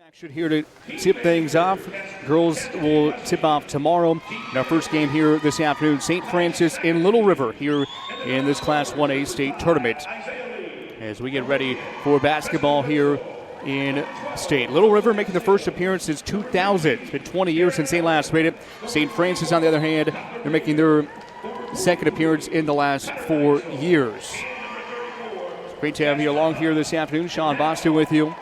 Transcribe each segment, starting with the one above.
Action here to tip things off. Girls will tip off tomorrow. In our first game here this afternoon, St. Francis in Little River here in this Class 1A state tournament. As we get ready for basketball here in state. Little River making the first appearance since 2000. It's been 20 years since they last made it. St. Francis, on the other hand, they're making their second appearance in the last 4 years. It's great to have you along here this afternoon. Sean Boston with you.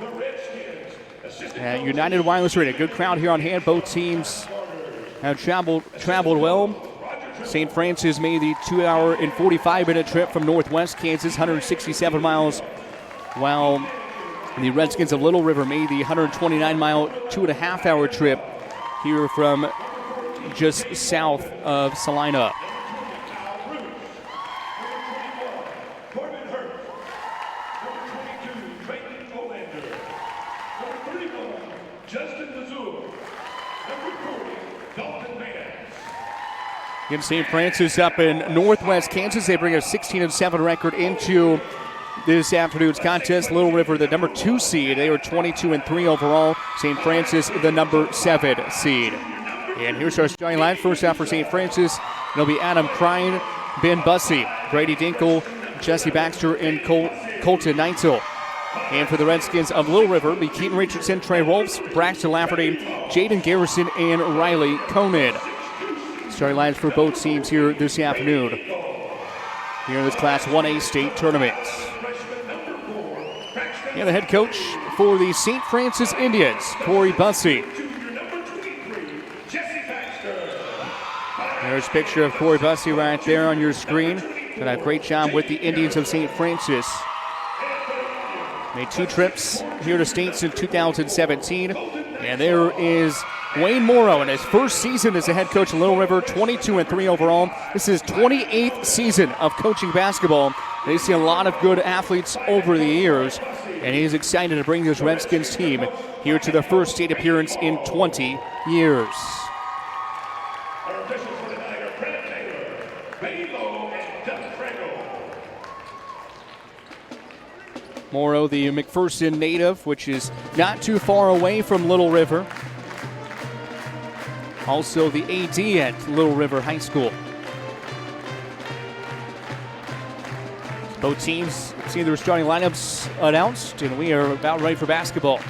United Wireless Radio, good crowd here on hand. Both teams have traveled well. St. Francis made the 2-hour and 45-minute trip from Northwest Kansas, 167 miles, while the Redskins of Little River made the 129-mile, 2.5-hour trip here from just south of Salina. Again, St. Francis up in Northwest Kansas. They bring a 16-7 record into this afternoon's contest. Little River, the number 2 seed. They were 22-3 overall. St. Francis, the number 7 seed. And here's our starting line. First out for St. Francis, it'll be Adam Crine, Ben Bussey, Brady Dinkle, Jesse Baxter, and Colton Neitzel. And for the Redskins of Little River, it'll be Keaton Richardson, Trey Rolfs, Braxton Lafferty, Jaden Garrison, and Riley Conan. Starting lines for both teams here this afternoon here in this Class 1A state tournament. And the head coach for the St. Francis Indians, Corey Bussey. There's a picture of Corey Bussey right there on your screen. Did a great job with the Indians of St. Francis. Made 2 trips here to state since 2017. And there is Wayne Morrow in his first season as a head coach in Little River, 22-3 overall. This is his 28th season of coaching basketball. They see a lot of good athletes over the years, and he's excited to bring this Redskins team here to their first state appearance in 20 years. Morrow, the McPherson native, which is not too far away from Little River. Also the AD at Little River High School. Both teams see their starting lineups announced, and we are about ready for basketball.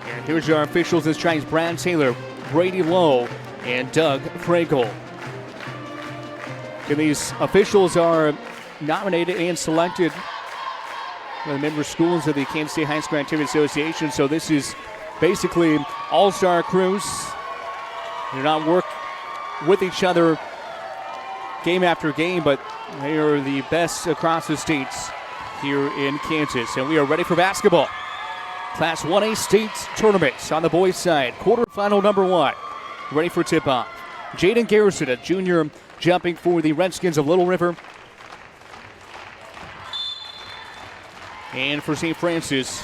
And here's our officials this tries Brad Taylor, Brady Lowe, and Doug Frankel. And these officials are nominated and selected by the member schools of the Kansas State High School Activity Association, so this is basically all-star crews. They not work with each other game after game, but they are the best across the states here in Kansas. And we are ready for basketball. Class 1A state tournaments on the boys' side. Quarterfinal number 1. Ready for tip-off. Jaden Garrison, a junior, jumping for the Redskins of Little River. And for St. Francis,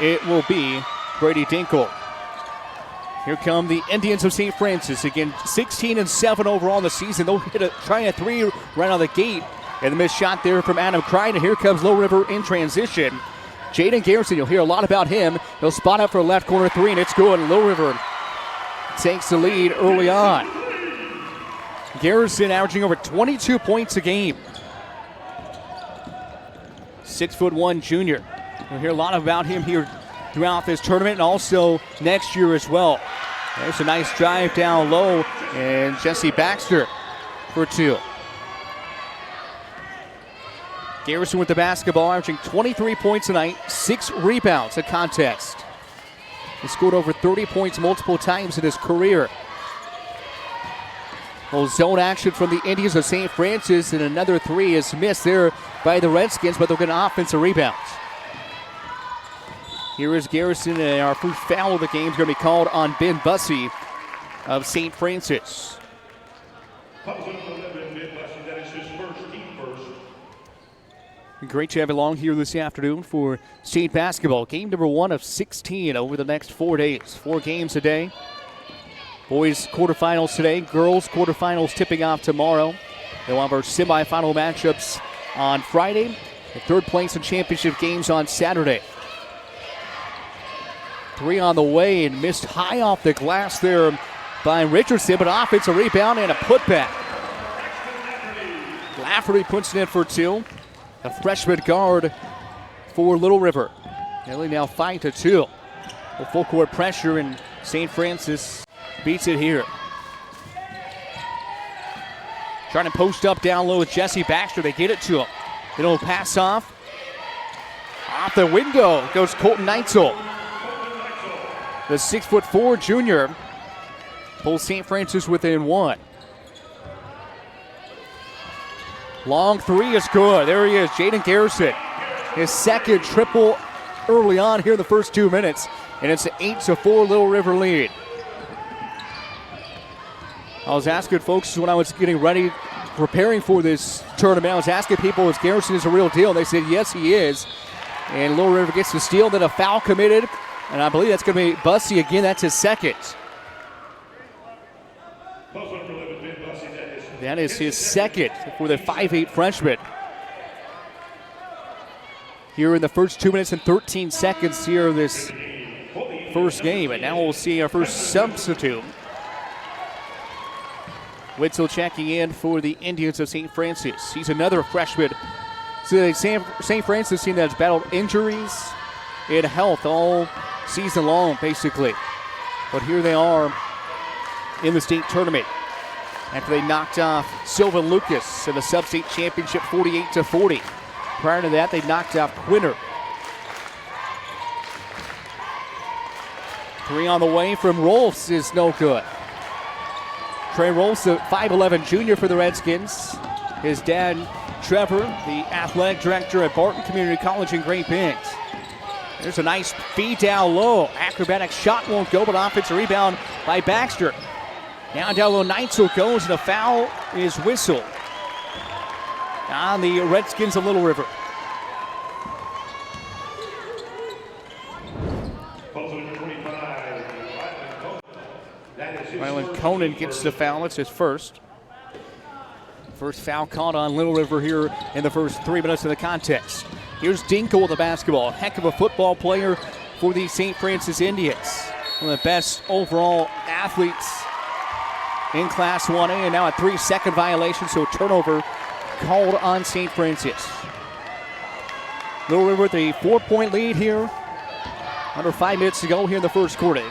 it will be Brady Dinkle. Here come the Indians of St. Francis. Again, 16-7 overall in the season. They'll try a 3 right out of the gate. And the missed shot there from Adam Crine. And here comes Little River in transition. Jaden Garrison, you'll hear a lot about him. He'll spot up for a left corner 3, and it's good. And Little River takes the lead early on. Garrison averaging over 22 points a game. 6'1" junior. You'll hear a lot about him here throughout this tournament and also next year as well. There's a nice drive down low, and Jesse Baxter for 2. Garrison with the basketball, averaging 23 points tonight, 6 rebounds a contest. He scored over 30 points multiple times in his career. Well, zone action from the Indians of St. Francis, and another 3 is missed there by the Redskins, but they'll get an offensive rebound. Here is Garrison, and our first foul of the game is going to be called on Ben Bussey of St. Francis. Great to have you along here this afternoon for state basketball. Game number 1 of 16 over the next 4 days. 4 games a day. Boys quarterfinals today. Girls quarterfinals tipping off tomorrow. They'll have our semifinal matchups on Friday. The third place and championship games on Saturday. Three on the way and missed high off the glass there by Richardson, but offensive rebound and a putback. Lafferty puts it in for two. A freshman guard for Little River. Nearly now 5-2. The full court pressure, and St. Francis beats it here. Trying to post up down low with Jesse Baxter. They get it to him. They don't pass off. Off the window goes Colton Neitzel. The 6'4" junior pulls St. Francis within one. Long three is good. There he is, Jaden Garrison. His second triple early on here in the first 2 minutes. And it's an 8-4 Little River lead. I was asking folks when I was getting ready, preparing for this tournament, I was asking people if Garrison is a real deal. They said, yes, he is. And Little River gets the steal, then a foul committed. And I believe that's going to be Bussey again. That's his second. That is his second for the 5'8" freshman. Here in the first 2 minutes and 13 seconds here of this first game. And now we'll see our first substitute. Witzel checking in for the Indians of St. Francis. He's another freshman. So the St. Francis team that's battled injuries and health all season long, basically. But here they are in the state tournament after they knocked off Sylvan Lucas in the sub-state championship 48-40. Prior to that, they knocked off Quinter. Three on the way from Rolfs is no good. Trey Rolfs, the 5'11" junior for the Redskins. His dad, Trevor, the athletic director at Barton Community College in Great Bend. There's a nice feed down low. Acrobatic shot won't go, but offensive rebound by Baxter. Now down low, Neitzel goes, and a foul is whistled on the Redskins of Little River. Rylan Conan gets the foul. It's his first. First foul caught on Little River here in the first 3 minutes of the contest. Here's Dinkle with the basketball. Heck of a football player for the St. Francis Indians. One of the best overall athletes in Class 1A, and now a 3-second violation, so turnover called on St. Francis. Little River with a 4-point lead here. Under 5 minutes to go here in the first quarter.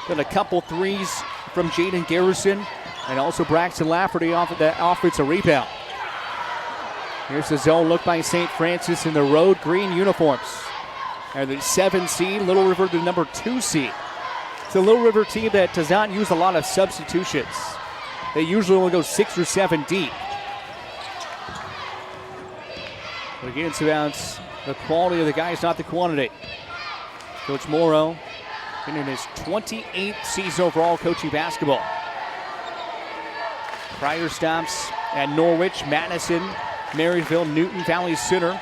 Got a couple threes from Jaden Garrison and also Braxton Lafferty off of that offensive rebound. Here's the zone look by St. Francis in the road green uniforms. They're the 7 seed, Little River the number 2 seed. It's a Little River team that does not use a lot of substitutions. They usually only go 6 or 7 deep. But again, it's about the quality of the guys, not the quantity. Coach Morrow been in his 28th season overall coaching basketball. Prior stops at Norwich, Madison, Maryville, Newton, Valley Center,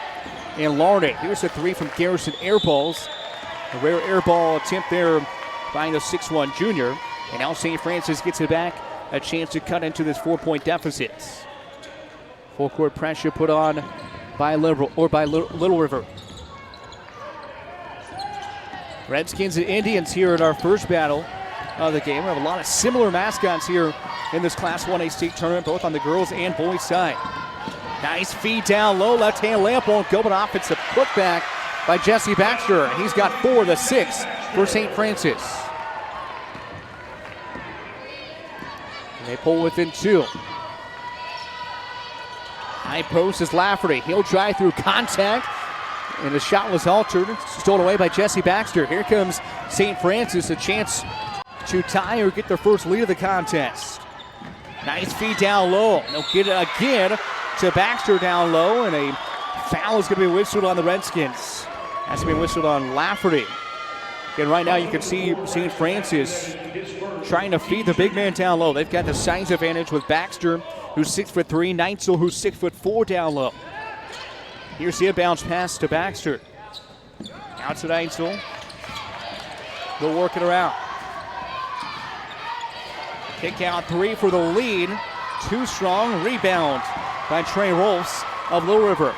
and Larned. Here's a three from Garrison Airballs. A rare airball attempt there by the 6'1" junior. And now St. Francis gets it back. A chance to cut into this 4-point deficit. Full court pressure put on by Little River. Redskins and Indians here in our first battle of the game. We have a lot of similar mascots here in this Class 1A state tournament, both on the girls and boys side. Nice feed down low, left-hand layup won't go, but offensive putback by Jesse Baxter. He's got 4, the 6 for St. Francis. And they pull within 2. High post is Lafferty. He'll drive through contact. And the shot was altered, stolen away by Jesse Baxter. Here comes St. Francis, a chance to tie or get their first lead of the contest. Nice feed down low. They'll get it again to Baxter down low, and a foul is going to be whistled on the Redskins. Has to be whistled on Lafferty. And right now you can see St. Francis trying to feed the big man down low. They've got the size advantage with Baxter, who's 6'3", Neitzel, who's 6'4" down low. Here's the inbounds pass to Baxter. Out to Neitzel. They'll work it around. Kick out 3 for the lead. Too strong. Rebound by Trey Rolfs of Little River.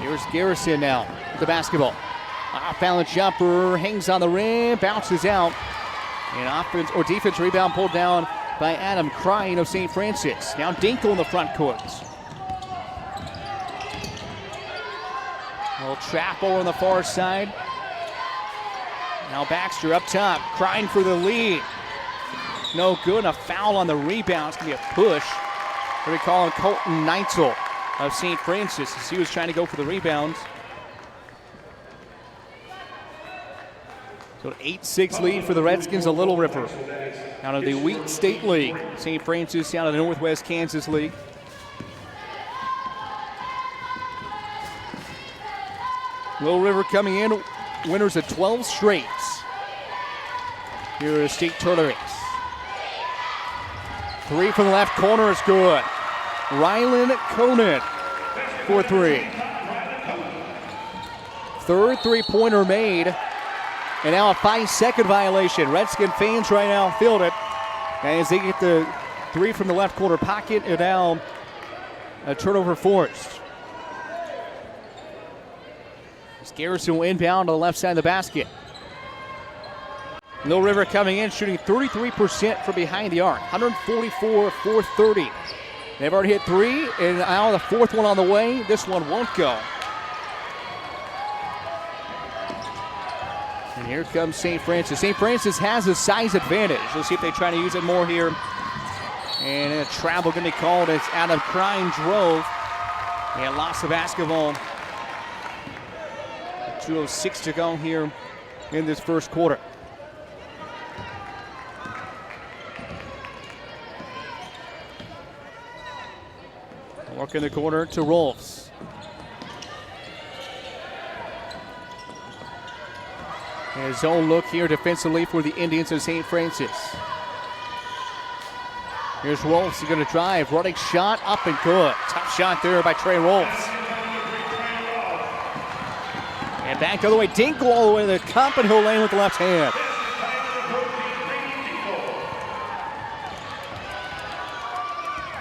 Here's Garrison now with the basketball. Off-balance jumper, hangs on the rim, bounces out. And offense or defense rebound pulled down by Adam Crine of St. Francis. Now Dinkle in the front court. A little trap over on the far side. Now Baxter up top, Crine for the lead. No good, a foul on the rebound. It's going to be a push. What do we call him? Colton Neitzel of St. Francis as he was trying to go for the rebounds. So an 8-6 lead for the Redskins of Little River. Out of the Wheat State League. St. Francis out of the Northwest Kansas League. Little River coming in, winners of 12 straights here at state tournaments. Three from the left corner is good. Rylan Conan for three. Third three-pointer made. And now a 5-second violation. Redskin fans right now feel it as they get the three from the left corner pocket, and now a turnover forced. Garrison will inbound on the left side of the basket. Little River coming in, shooting 33% from behind the arc, 144-430. They've already hit three, and now the fourth one on the way. This one won't go. And here comes St. Francis. St. Francis has a size advantage. We'll see if they try to use it more here. And a travel going to be called as Adam Crine drove. And lost the basketball. 2:06 to go here in this first quarter. Work in the corner to Rolfs. And his own look here defensively for the Indians of St. Francis. Here's Rolfs, he's going to drive, running shot, up and good. Tough shot there by Trey Rolfs. And back the other way, Dinkle all the way to the cup, and he'll lane with the left hand.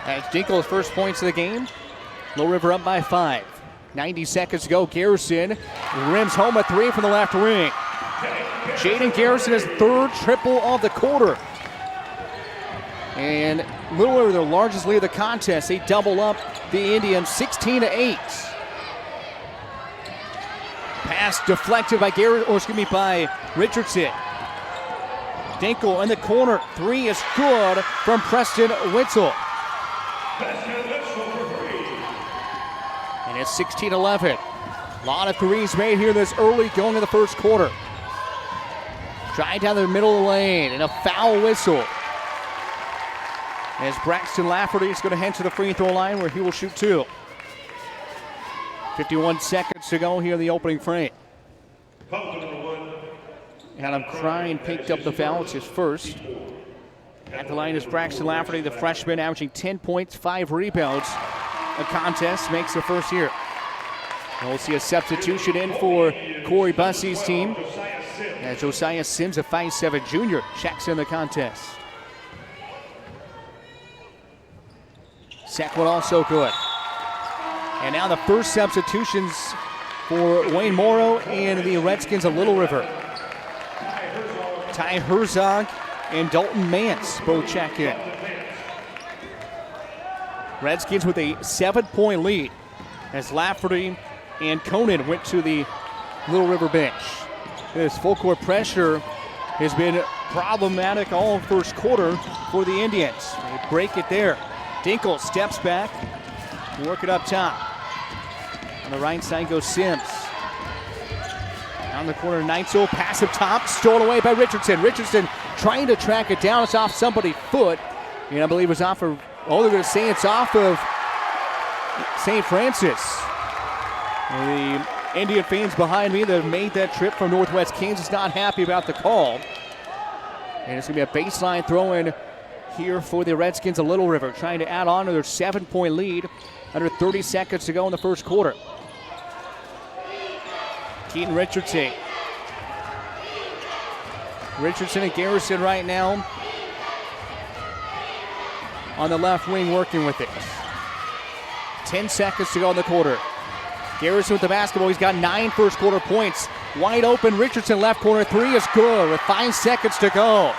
That's Dinkle's first points of the game. Little River up by 5. 90 seconds to go. Garrison rims home a three from the left wing. Jaden Garrison is third triple of the quarter. And Little River, their largest lead of the contest. They double up the Indians 16-8. Pass deflected by by Richardson. Dinkle in the corner. Three is good from Preston Witzel. And it's 16-11. A lot of threes made here this early going in the first quarter. Drive down the middle of the lane and a foul whistle. As Braxton Lafferty is going to head to the free throw line where he will shoot two. 51 seconds to go here in the opening frame. Adam Crine picked up the foul. It's his first. At the line is Braxton Lafferty, the freshman, averaging 10 points, 5 rebounds. A contest makes the first here. And we'll see a substitution in for Corey Bussey's team. As Josiah Sims, a 5'7" junior, checks in the contest. Second one also good. And now the first substitutions for Wayne Morrow and the Redskins of Little River. Ty Herzog and Dalton Mance both check in. Redskins with a 7-point lead as Lafferty and Conan went to the Little River bench. This full court pressure has been problematic all first quarter for the Indians. They break it there. Dinkle steps back, work it up top. On the right side goes Sims. Down the corner, Neitzel, pass up top, stolen away by Richardson. Richardson trying to track it down. It's off somebody's foot. And I believe it was off of, they're going to say it's off of St. Francis. The Indian fans behind me that have made that trip from Northwest Kansas not happy about the call. And it's going to be a baseline throw-in here for the Redskins of Little River, trying to add on to their 7-point lead. Under 30 seconds to go in the first quarter. Keaton Richardson. Richardson and Garrison right now on the left wing working with it. 10 seconds to go in the quarter. Garrison with the basketball. He's got 9 first quarter points. Wide open, Richardson left corner, three is good with 5 seconds to go.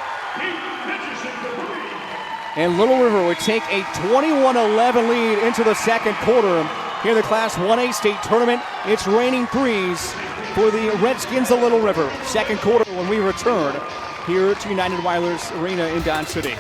And Little River would take a 21-11 lead into the second quarter. Here in the Class 1A state tournament, it's raining threes for the Redskins of Little River. Second quarter when we return here to United Wireless Arena in Dodge City.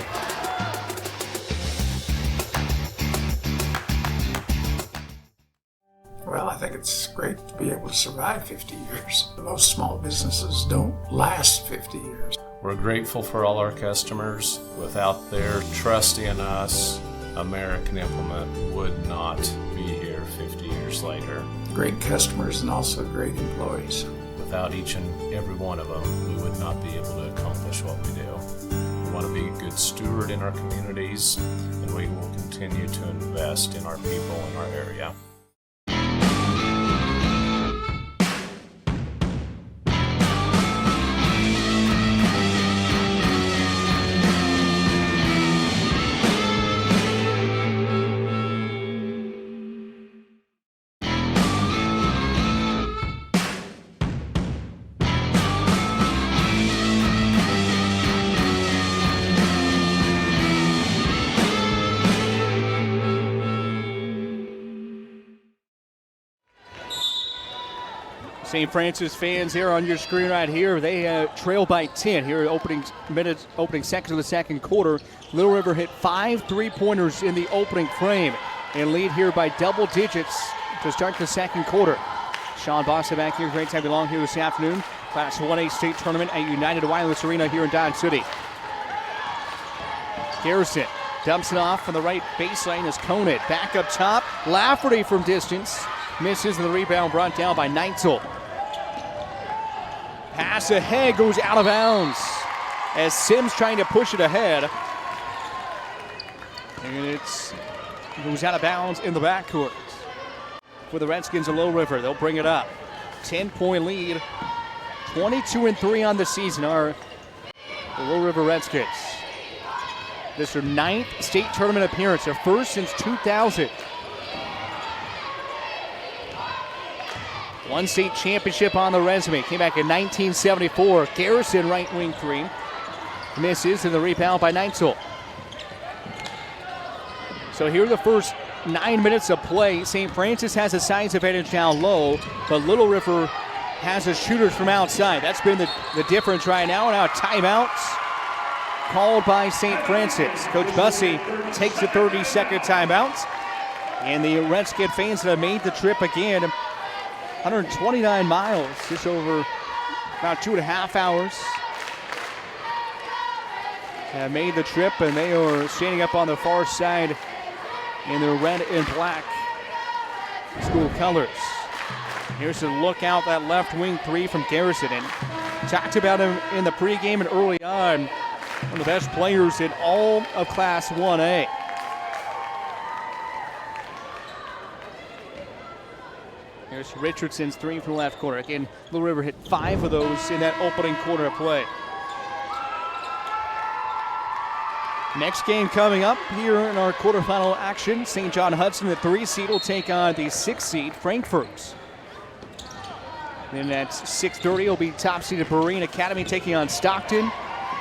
Well, I think it's great to be able to survive 50 years. Most small businesses don't last 50 years. We're grateful for all our customers. Without their trust in us, American Implement would not be here 50 years later. Great customers and also great employees. Without each and every one of them, we would not be able to accomplish what we do. We want to be a good steward in our communities, and we will continue to invest in our people in our area. St. Francis fans here on your screen right here. They trail by 10 here opening seconds of the second quarter. Little River hit 5 3-pointers in the opening frame and lead here by double digits to start the second quarter. Sean Bossa back here. Great to have you along here this afternoon. Class 1A state tournament at United Wireless Arena here in Dodge City. Garrison dumps it off from the right baseline as Conant back up top. Lafferty from distance misses, and the rebound brought down by Neitzel. Pass ahead goes out of bounds as Sims trying to push it ahead. And it goes out of bounds in the backcourt. For the Redskins of Little River, they'll bring it up. 10-point lead. 22-3 on the season are the Little River Redskins. This is their 9th state tournament appearance, their first since 2000. One state championship on the resume. Came back in 1974. Garrison right wing three. Misses, and the rebound by Neitzel. So here are the first 9 minutes of play. St. Francis has a size advantage down low, but Little River has a shooters from outside. That's been the difference right now. Now timeouts called by St. Francis. Coach Bussey takes a 30-second timeout. And the Redskin fans that have made the trip again, 129 miles, just over about 2.5 hours. Have made the trip, and they are standing up on the far side in their red and black school colors. Here's a look out that left wing three from Garrison. And talked about him in the pregame and early on. One of the best players in all of Class 1A. Here's Richardson's three from the left corner. Again, Little River hit 5 of those in that opening quarter of play. Next game coming up here in our quarterfinal action. St. John Hudson, the 3 seed, will take on the 6 seed, Frankfurt. Then at 6:30 will be top seeded Marine Academy taking on Stockton.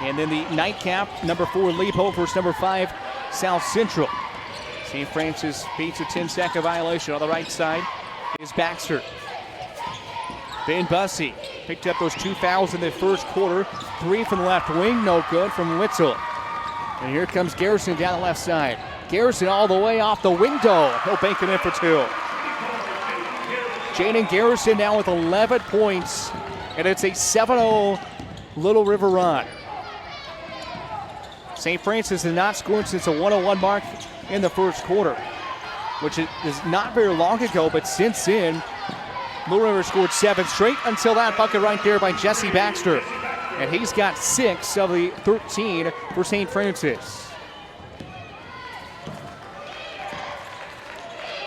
And then the nightcap, number 4 Leopold versus number 5 South Central. St. Francis beats a 10-second violation. On the right side is Baxter. Ben Bussey picked up those 2 fouls in the first quarter. 3 from the left wing, no good from Witzel. And here comes Garrison down the left side. Garrison all the way off the window. He'll bank it in for 2. Jaden Garrison now with 11 points, and it's a 7-0 Little River run. St. Francis has not scored since a 101 mark in the first quarter, which is not very long ago, but since then, Little River scored 7 straight until that bucket right there by Jesse Baxter. And he's got 6 of the 13 for St. Francis.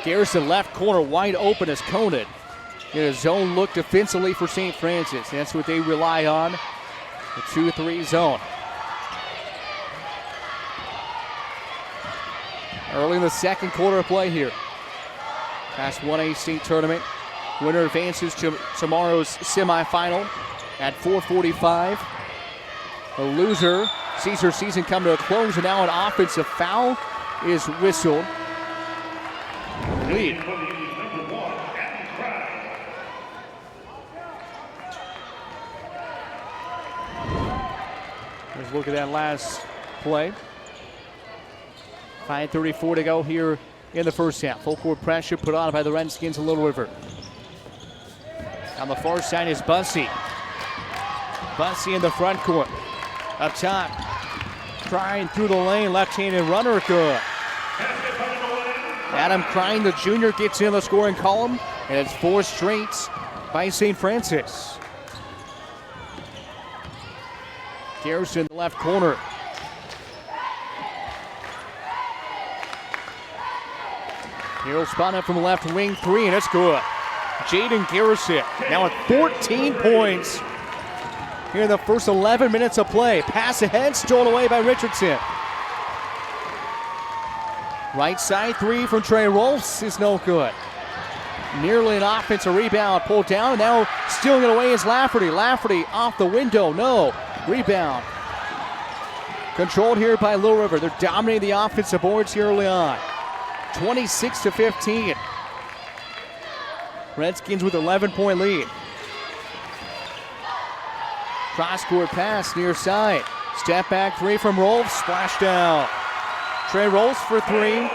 Garrison left corner wide open as Conant. In a zone look defensively for St. Francis. That's what they rely on, the 2-3 zone. Early in the second quarter of play here. Class 1A state tournament. Winner advances to tomorrow's semifinal at 4:45. The loser sees her season come to a close, and now an offensive foul is whistled. Lead. Let's look at that last play. 5:34 to go here in the first half. Full court pressure put on by the Redskins of Little River. On the far side is Bussey. Bussey in the front court. Up top. Crine through the lane. Left-handed runner good. Adam Crine, the junior, gets in the scoring column. And it's 4 straight by St. Francis. Garrison in the left corner. He'll spot up from left wing 3, and it's good. Jaden Garrison now at 14 points here in the first 11 minutes of play. Pass ahead, stolen away by Richardson. Right side 3 from Trey Rolfs is no good. Nearly an offensive rebound, pulled down, and now stealing it away is Lafferty. Lafferty off the window, no. Rebound. Controlled here by Little River. They're dominating the offensive boards here early on. 26-15. Redskins with 11-point lead. Cross-court pass near side. Step back 3 from Rolfs. Splash down. Trey Rolfs for 3.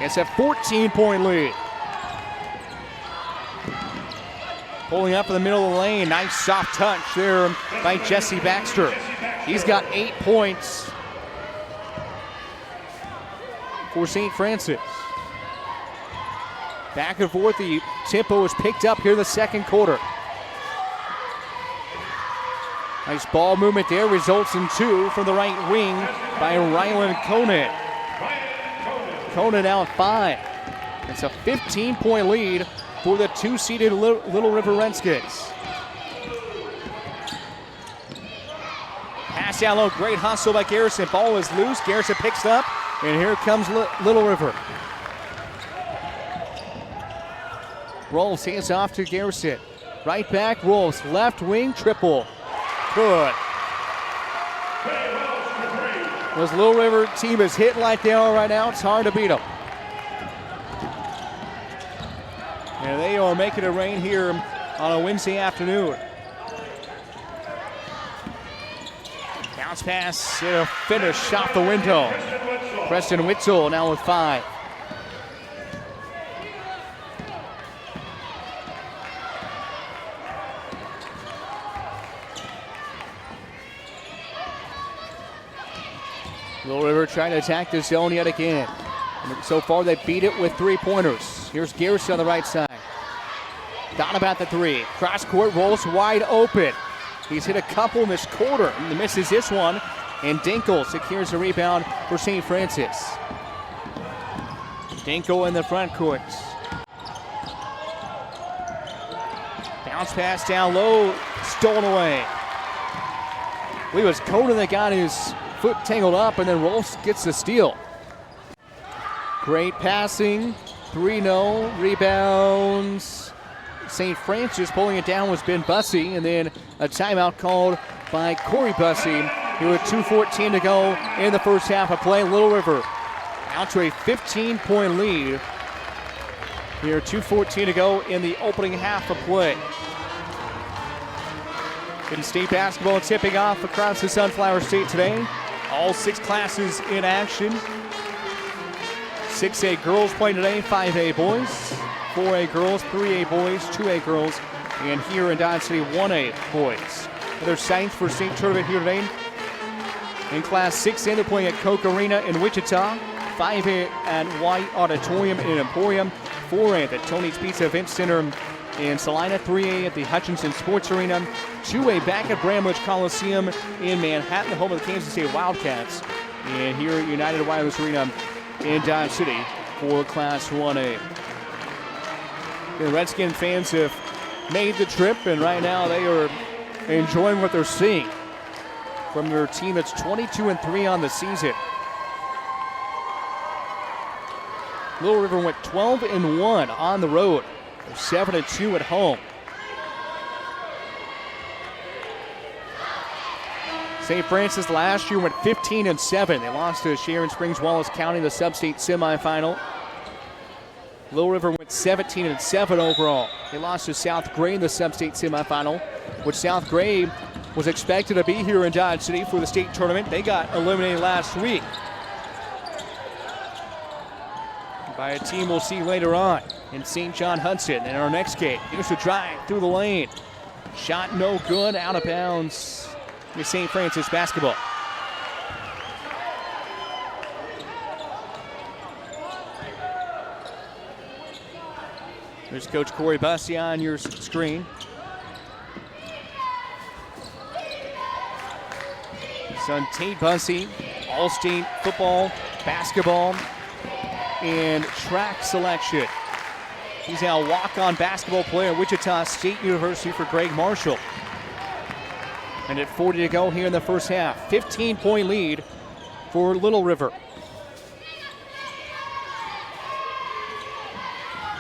It's a 14-point lead. Pulling up in the middle of the lane. Nice soft touch there by Jesse Baxter. He's got 8 points for St. Francis. Back and forth, the tempo is picked up here in the second quarter. Nice ball movement there, results in 2 from the right wing by Rylan Conant. Conant now at 5. It's a 15-point lead for the 2-seeded Little River Redskins. Pass down low, great hustle by Garrison. Ball is loose, Garrison picks it up, and here comes Little River. Rolfs hands off to Garrison. Right back, Rolfs, left wing, triple. Good. This Little River team is hitting like they are right now. It's hard to beat them. And they are making it rain here on a Wednesday afternoon. Bounce pass, finish off the window. Preston Witzel now with 5. Little River trying to attack the zone yet again. And so far they beat it with 3-pointers. Here's Garrison on the right side. Donovan the 3. Cross court, rolls wide open. He's hit a couple in this quarter and misses this one. And Dinkle secures the rebound for St. Francis. Dinkle in the front court. Bounce pass down low, stolen away. I believe it was Conan that got his foot tangled up, and then Rolfs gets the steal. Great passing. 3-0. Rebounds. St. Francis pulling it down was Ben Bussey, and then a timeout called by Corey Bussey. Here with 2:14 to go in the first half of play. Little River out to a 15-point lead. Here 2:14 to go in the opening half of play. In-state basketball tipping off across the Sunflower State today. All 6 classes in action. 6A girls playing today, 5A boys, 4A girls, 3A boys, 2A girls, and here in Dodge City, 1A boys. Other sites for state tournament here today. In Class 6A, they're playing at Coke Arena in Wichita, 5A at White Auditorium in Emporium, 4A at the Tony's Pizza Event Center in Salina, 3A at the Hutchinson Sports Arena, 2A back at Bramlage Coliseum in Manhattan, the home of the Kansas State Wildcats, and here at United Wireless Arena in Dodge City for Class 1A. The Redskin fans have made the trip, and right now they are enjoying what they're seeing from their team that's 22-3 on the season. Little River went 12-1 on the road. They're 7-2 at home. St. Francis last year went 15-7. They lost to Sharon Springs Wallace County in the sub-state semifinal. Little River went 17-7 overall. They lost to South Gray in the sub-state semifinal, which South Gray was expected to be here in Dodge City for the state tournament. They got eliminated last week by a team we'll see later on in St. John Hudson. In our next game, here's a drive through the lane. Shot no good, out of bounds. Here's St. Francis basketball. There's Coach Corey Bussey on your screen. Son Tate Bussey, all-state football, basketball, and track selection. He's now a walk-on basketball player at Wichita State University for Greg Marshall. And at 40 to go here in the first half. 15-point lead for Little River.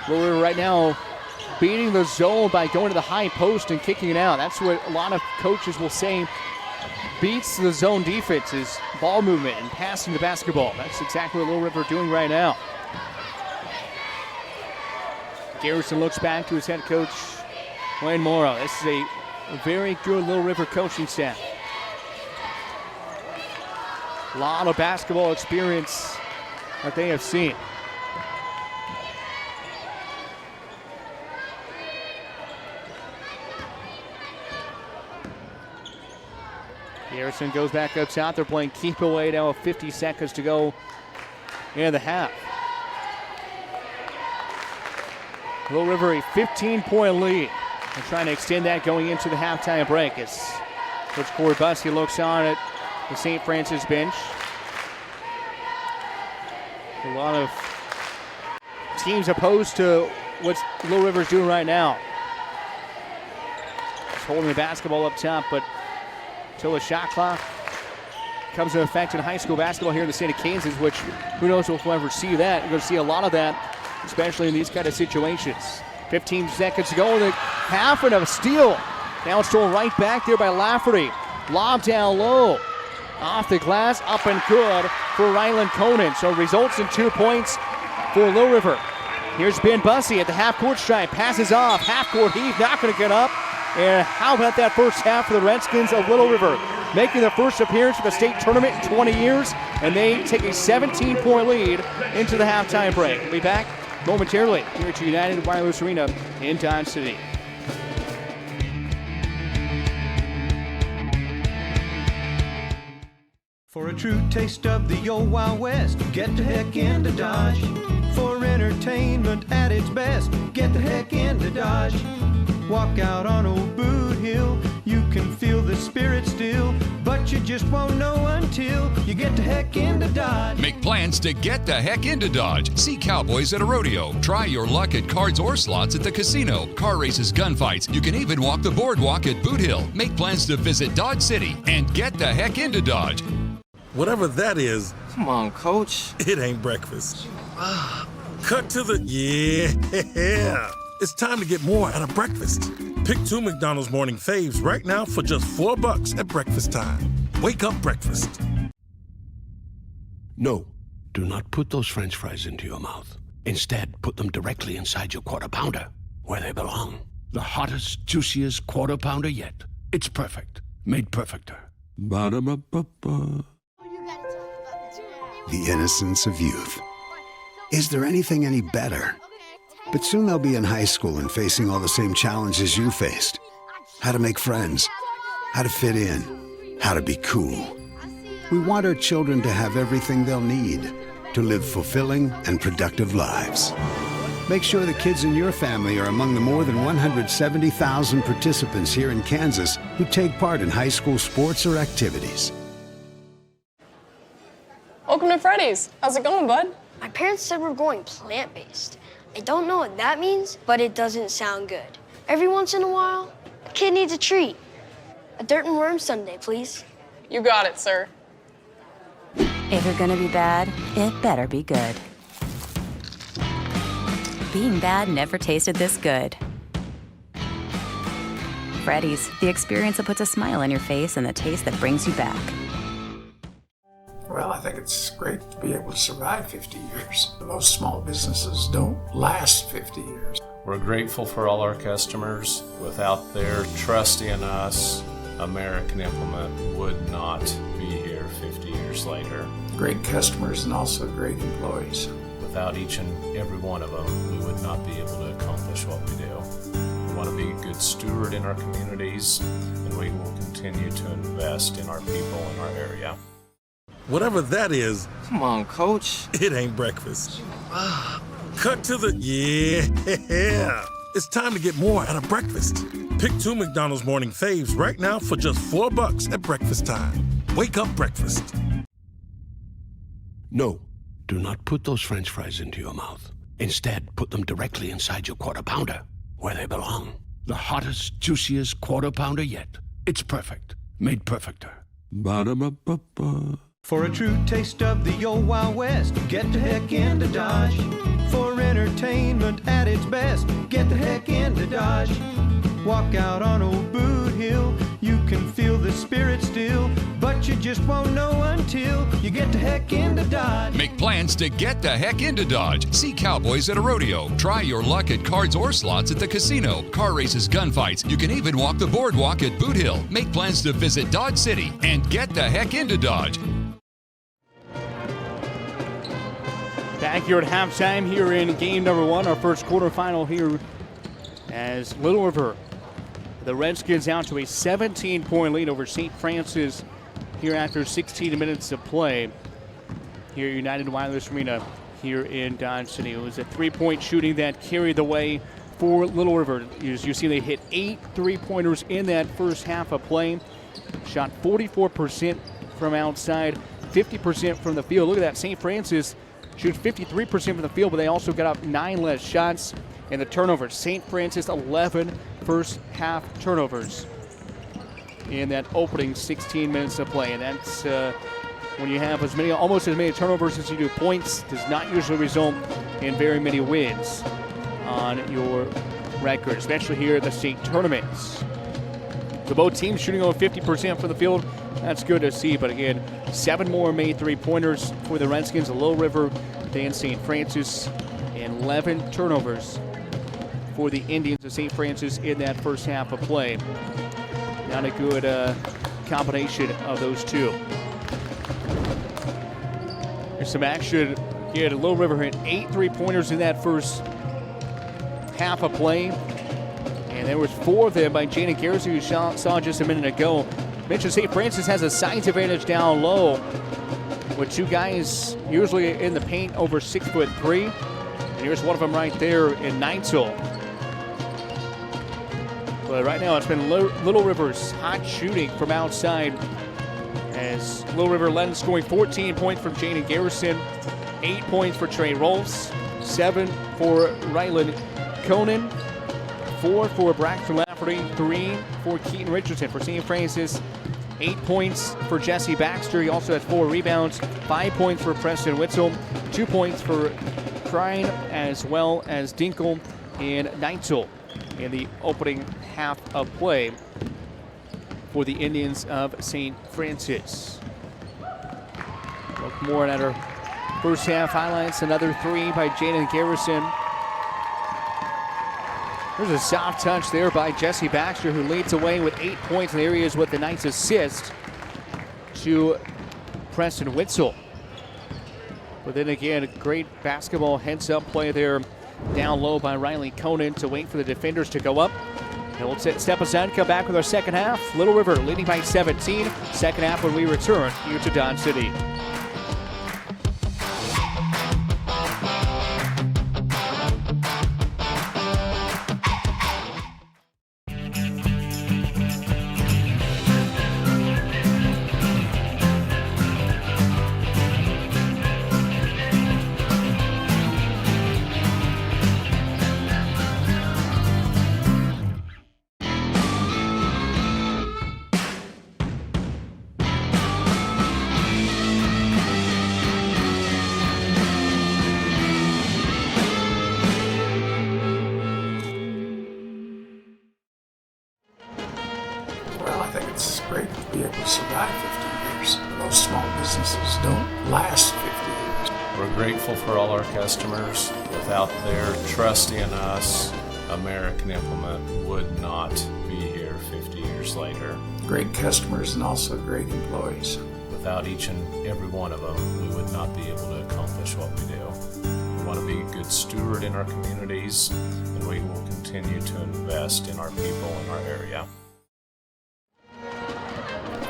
Little River right now beating the zone by going to the high post and kicking it out. That's what a lot of coaches will say beats the zone defense is ball movement and passing the basketball. That's exactly what Little River are doing right now. Garrison looks back to his head coach, Wayne Morrow. This is a very good Little River coaching staff. A lot of basketball experience that they have seen. Garrison goes back up top. They're playing keep away now with 50 seconds to go in the half. Little River a 15-point lead. They're trying to extend that going into the halftime break as Coach Corey Bussey looks on at the St. Francis bench. A lot of teams opposed to what Little River's doing right now. Just holding the basketball up top, but until the shot clock comes into effect in high school basketball here in the state of Kansas, which who knows if we'll ever see that. You're going to see a lot of that, especially in these kind of situations. 15 seconds to go in the half and a steal. Now it's thrown right back there by Lafferty. Lob down low. Off the glass, up and good for Ryland Conan. So results in 2 points for Little River. Here's Ben Bussey at the half-court stripe. Passes off. Half-court heave, not going to get up. And how about that first half for the Redskins of Little River? Making their first appearance for the state tournament in 20 years, and they take a 17-point lead into the halftime break. We'll be back momentarily here at United Wireless Arena in Dodge City. For a true taste of the old Wild West, get the heck into Dodge. For entertainment at its best, get the heck into Dodge. Walk out on old Boot Hill, you can feel the spirit still, but you just won't know until you get the heck into Dodge. Make plans to get the heck into Dodge. See cowboys at a rodeo. Try your luck at cards or slots at the casino. Car races, gunfights. You can even walk the boardwalk at Boot Hill. Make plans to visit Dodge City and get the heck into Dodge. Whatever that is. Come on, Coach. It ain't breakfast. Cut to the... Yeah. It's time to get more out of breakfast. Pick 2 McDonald's morning faves right now for just $4 at breakfast time. Wake up breakfast. No, do not put those French fries into your mouth. Instead, put them directly inside your Quarter Pounder, where they belong. The hottest, juiciest Quarter Pounder yet. It's perfect. Made perfecter. Ba-da-ba-ba-ba. The innocence of youth. Is there anything any better? But soon they'll be in high school and facing all the same challenges you faced. How to make friends, how to fit in, how to be cool. We want our children to have everything they'll need to live fulfilling and productive lives. Make sure the kids in your family are among the more than 170,000 participants here in Kansas who take part in high school sports or activities. Welcome to Freddy's. How's it going, bud? My parents said we're going plant-based. I don't know what that means, but it doesn't sound good. Every once in a while, a kid needs a treat. A dirt and worm sundae, please. You got it, sir. If you're gonna be bad, it better be good. being bad never tasted this good. Freddy's, the experience that puts a smile on your face and the taste that brings you back. Well, I think it's great to be able to survive 50 years. Most small businesses don't last 50 years. We're grateful for all our customers. Without their trust in us, American Implement would not be here 50 years later. Great customers and also great employees. Without each and every one of them, we would not be able to accomplish what we do. We want to be a good steward in our communities, and we will continue to invest in our people in our area. Whatever that is. Come on, Coach. It ain't breakfast. Cut to the... Yeah! It's time to get more out of breakfast. Pick 2 McDonald's morning faves right now for just $4 at breakfast time. Wake up breakfast. No, do not put those French fries into your mouth. Instead, put them directly inside your Quarter Pounder, where they belong. The hottest, juiciest Quarter Pounder yet. It's perfect. Made perfecter. Ba-da-ba-ba-ba. For a true taste of the old Wild West, get the heck into Dodge. For entertainment at its best, get the heck into Dodge. Walk out on old Boot Hill, you can feel the spirit still, but you just won't know until you get the heck into Dodge. Make plans to get the heck into Dodge. See cowboys at a rodeo. Try your luck at cards or slots at the casino. Car races, gunfights. You can even walk the boardwalk at Boot Hill. Make plans to visit Dodge City and get the heck into Dodge. Back here at halftime here in game number 1, our first quarterfinal here as Little River, the Redskins out to a 17-point lead over St. Francis here after 16 minutes of play here at United Wireless Arena here in Dodge City. It was a 3-point shooting that carried the way for Little River. As you see, they hit 8 3-pointers in that first half of play. Shot 44% from outside, 50% from the field. Look at that, St. Francis shoots 53% from the field, but they also got up 9 less shots. And the turnovers, St. Francis 11 first half turnovers in that opening 16 minutes of play. And that's when you have almost as many turnovers as you do points, does not usually result in very many wins on your record, especially here at the state tournaments. So both teams shooting over 50% from the field. That's good to see, but again, 7 more made 3-pointers for the Redskins, Little River than St. Francis, and 11 turnovers for the Indians of St. Francis in that first half of play. Not a good combination of those two. Here's some action here. Little River hit 8 3-pointers in that first half of play, and there was 4 of them by Jaden Garrison, who saw just a minute ago. Mentioned St. Francis has a size advantage down low with 2 guys usually in the paint over 6'3", and here's one of them right there in Neitzel. But right now it's been Little River's hot shooting from outside, as Little River led in scoring 14 points from Jaden Garrison, 8 points for Trey Rolfs, 7 for Rylan Conan, 4 for Braxton Lafferty, 3 for Keaton Richardson. For St. Francis, 8 points for Jesse Baxter. He also had 4 rebounds, 5 points for Preston Witzel, 2 points for Crine, as well as Dinkel and Neitzel in the opening half of play for the Indians of St. Francis. Look more at our first half highlights. Another 3 by Jaden Garrison. There's a soft touch there by Jesse Baxter, who leads away with 8 points, and there he is with the nice assist to Preston Witzel. But then again, a great basketball heads-up play there down low by Riley Conan to wait for the defenders to go up. And we'll step aside and come back with our second half. Little River leading by 17. Second half when we return here to Dodge City. to be able to survive 50 years. Most small businesses don't last 50 years. We're grateful for all our customers. Without their trust in us, American Implement would not be here 50 years later. Great customers and also great employees. Without each and every one of them, we would not be able to accomplish what we do. We want to be a good steward in our communities, and we will continue to invest in our people in our area.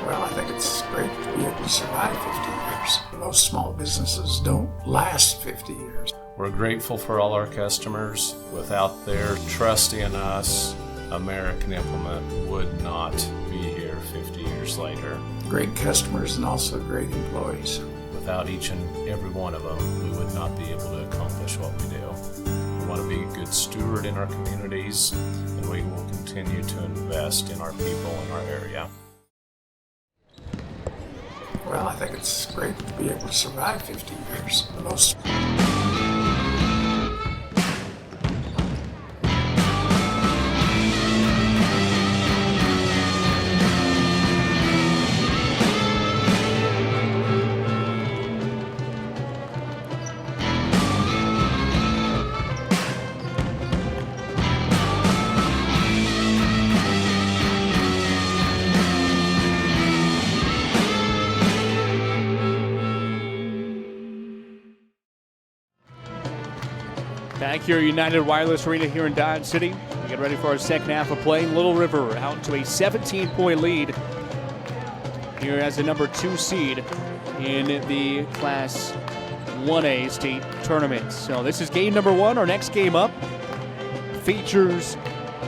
Well, I think it's great to be able to survive 50 years. Most small businesses don't last 50 years. We're grateful for all our customers. Without their trust in us, American Implement would not be here 50 years later. Great customers and also great employees. Without each and every one of them, we would not be able to accomplish what we do. We want to be a good steward in our communities, and we will continue to invest in our people in our area. Well, I think it's great to be able to survive 50 years. Most. Back here at United Wireless Arena here in Dodge City. We get ready for our second half of play. Little River out to a 17-point lead here as the number 2 seed in the Class 1A state tournament. So this is game number 1. Our next game up features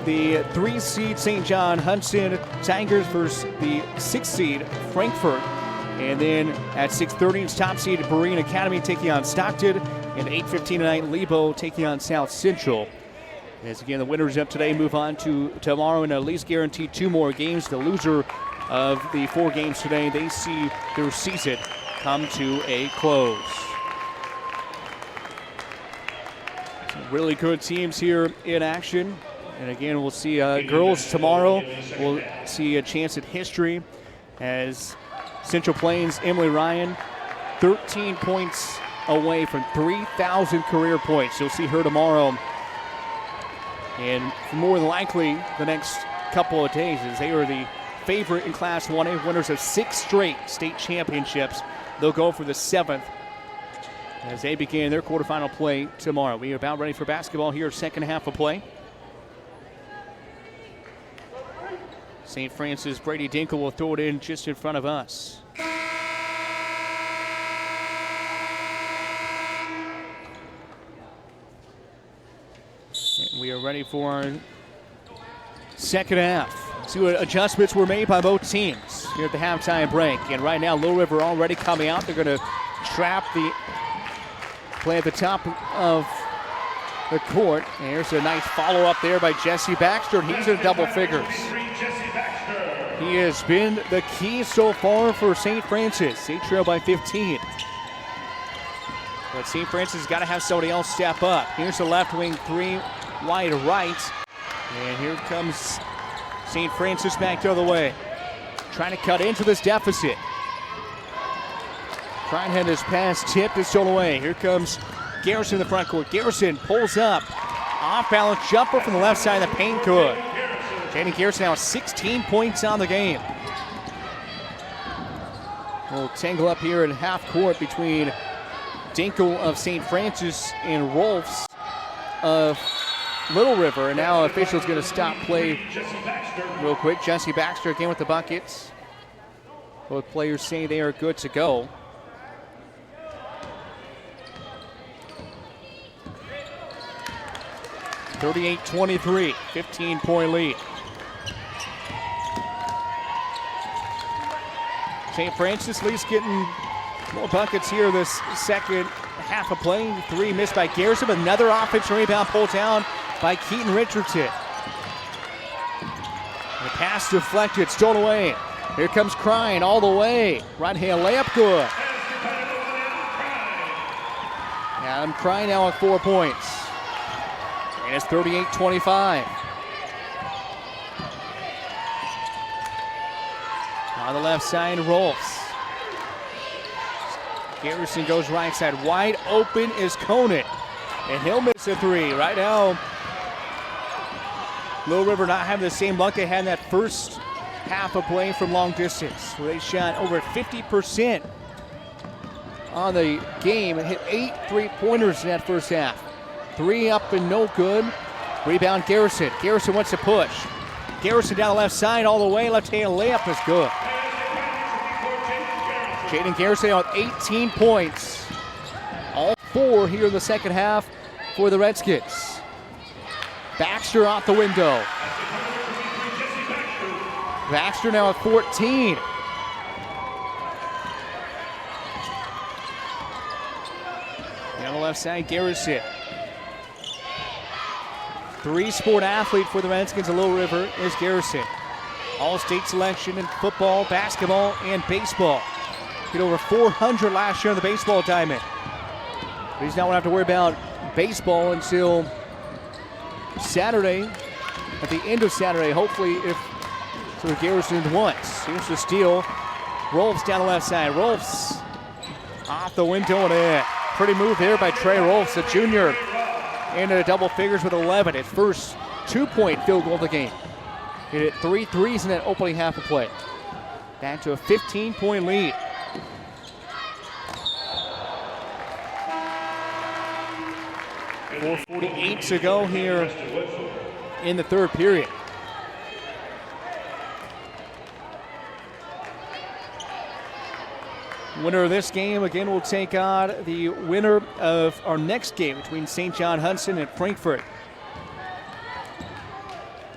the 3 seed St. John Hudson Tigers versus the 6 seed Frankfort. And then at 6:30, it's top seed Berean Academy taking on Stockton. And 8:15 tonight, Lebo taking on South Central. As again, the winners up today move on to tomorrow and at least guarantee 2 more games. The loser of the 4 games today, they see their season come to a close. Some really good teams here in action. And again, we'll see girls tomorrow. We'll see a chance at history as Central Plains' Emily Ryan, 13 points away from 3,000 career points. You'll see her tomorrow. And more than likely, the next couple of days, as they are the favorite in Class 1A, winners of 6 straight state championships. They'll go for the 7th as they begin their quarterfinal play tomorrow. We are about ready for basketball here, second half of play. St. Francis, Brady Dinkle will throw it in just in front of us. And we are ready for our second half. See what adjustments were made by both teams here at the halftime break. And right now, Little River already coming out. They're going to trap the play at the top of the court. And here's a nice follow-up there by Jesse Baxter, and he's in double figures. He has been the key so far for St. Francis. They trail by 15. But St. Francis has got to have somebody else step up. Here's the left wing 3, wide right. And here comes St. Francis back the other way. Trying to cut into this deficit. Trying to have this pass tipped and stolen away. Here comes Garrison in the front court. Garrison pulls up. Off-balance jumper from the left side of the paint. Good. Jaden Garrison now 16 points on the game. We'll tangle up here in half court between Dinkle of St. Francis and Rolfs of Little River. And now officials going to stop play real quick. Jesse Baxter again with the buckets. Both players say they are good to go. (38-23), 15-point lead. St. Francis at least getting more buckets here this second half of play. 3 missed by Garrison, but another offensive rebound pulled down by Keaton Richardson. The pass deflected, stolen away. Here comes Crine all the way. Right hand layup, good. Adam Crine now at 4 points. And it's 38-25. On the left side, Rolfs. Garrison goes right side. Wide open is Conant. And he'll miss a three. Right now, Little River not having the same luck they had in that first half of play from long distance, where they shot over 50% on the game and hit 8 3-pointers in that first half. 3 up and no good. Rebound Garrison. Garrison wants to push. Garrison down the left side all the way. Left-hand layup is good. Jaden Garrison with 18 points. All 4 here in the second half for the Redskins. Baxter out the window. Baxter now at 14. And on the left side, Garrison. 3-sport athlete for the Redskins of Little River is Garrison. All-state selection in football, basketball, and baseball. Hit over 400 last year on the baseball diamond. But he's not going to have to worry about baseball until Saturday, at the end of Saturday, hopefully, if so Garrison once. Here's the steal. Rolfs down the left side. Rolfs off the window and in. Pretty move there by Trey Rolfs, the junior, into double figures with 11. His first 2-point field goal of the game. He hit 3 threes in that opening half of play. Back to a 15-point lead. .448 to go here in the third period. Winner of this game, again, will take on the winner of our next game between St. John Hudson and Frankfort.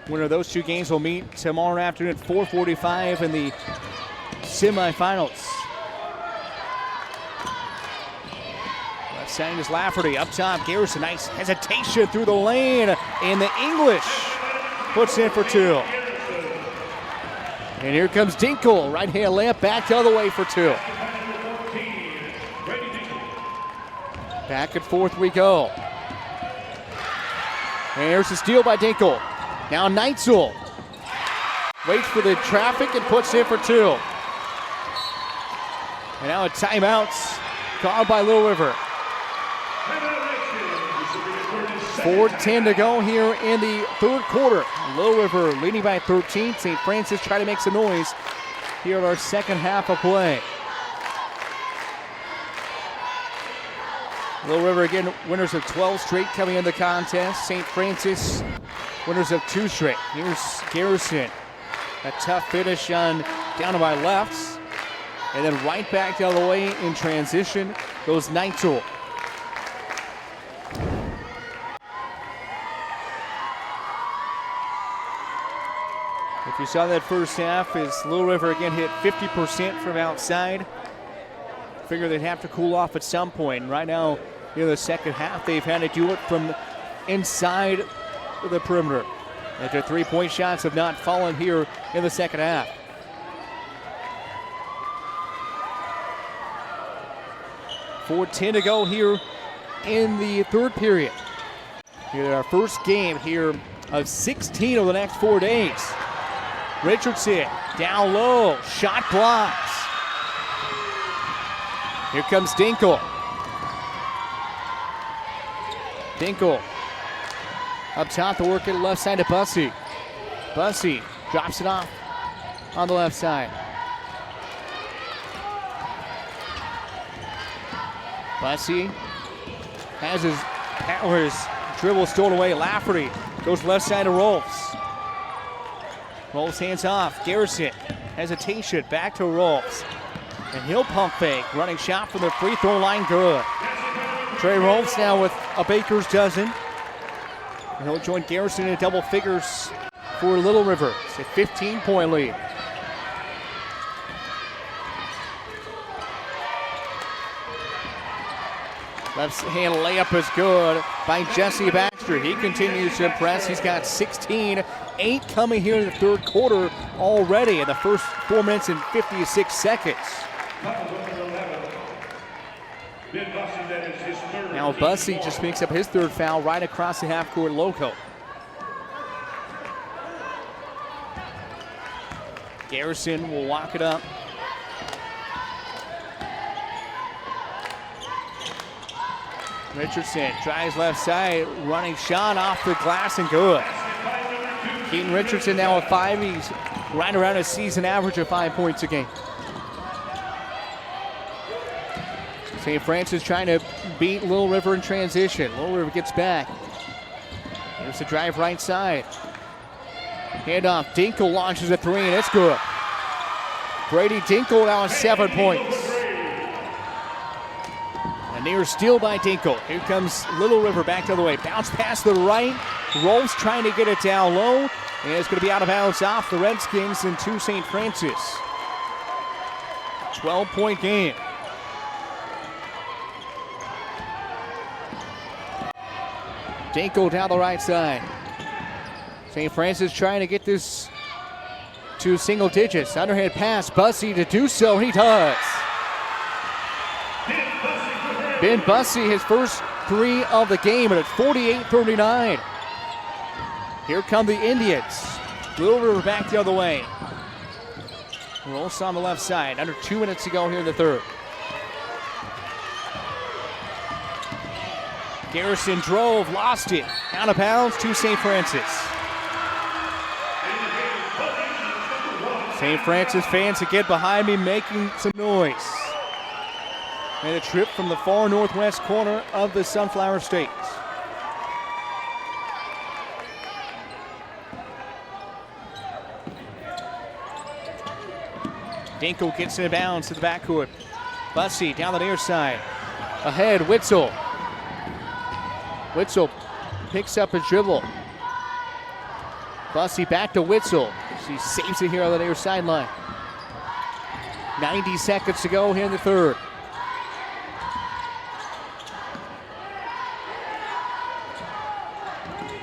Winner of those 2 games will meet tomorrow afternoon at 4:45 in the semifinals. Left side is Lafferty. Up top, Garrison. Nice hesitation through the lane. And the English puts in for 2. And here comes Dinkle. Right-hand layup back the other way for 2. Back and forth we go. And here's the steal by Dinkle. Now Neitzel waits for the traffic and puts in for 2. And now a timeout called by Little River. 4:10 to go here in the third quarter. Little River leading by 13. St. Francis trying to make some noise here in our second half of play. Little River again, winners of 12 straight coming in the contest. St. Francis, winners of 2 straight. Here's Garrison. A tough finish on down to my left. And then right back the other way in transition goes Neitzel. If you saw that first half, as Little River again hit 50% from outside. Figure they'd have to cool off at some point. Right now, in the second half, they've had to do it from inside the perimeter. And their 3-point shots have not fallen here in the second half. .410 to go here in the third period. Here our first game here of 16 over the next 4 days. Richardson down low, shot blocks. Here comes Dinkle. Dinkle up top to work at the left side to Bussey. Bussey drops it off on the left side. Bussey has his dribble stolen away. Lafferty goes left side to Rolfs. Rolfs hands off. Garrison, hesitation, back to Rolfs. And he'll pump fake. Running shot from the free throw line, good. Trey Rolfs now with a baker's dozen. And he'll join Garrison in double figures for Little River. It's a 15-point lead. Left hand layup is good by Jesse Baxter. He continues to impress. He's got 16, 8 coming here in the third quarter already in the first 4 minutes and 56 seconds. Now Bussey just picks up his third foul right across the half-court logo. Garrison will walk it up. Richardson tries left side, running shot off the glass and good. Keaton Richardson now with 5. He's right around a season average of 5 points a game. St. Francis trying to beat Little River in transition. Little River gets back. Here's the drive right side. Handoff, Dinkle launches a 3 and it's good. Brady Dinkle now with 7 points. A near steal by Dinkle. Here comes Little River back the other way. Bounce pass to the right. Rolfs trying to get it down low. And it's going to be out of bounds off the Redskins into St. Francis. 12-point game. Dinkle down the right side. St. Francis trying to get this to single digits. Underhand pass, Bussey to do so, and he does. Ben Bussey, his first 3 of the game, and it's 48-39. Here come the Indians. Little River back the other way. Rolls on the left side. Under 2 minutes to go here in the third. Garrison drove, lost it. Out of bounds to St. Francis. St. Francis fans again behind me making some noise. And a trip from the far northwest corner of the Sunflower State. Dinkle gets in bounds to the backcourt. Bussey down the near side. Ahead, Witzel. Witzel picks up a dribble. Bussey back to Witzel. She saves it here on the near sideline. 90 seconds to go here in the third.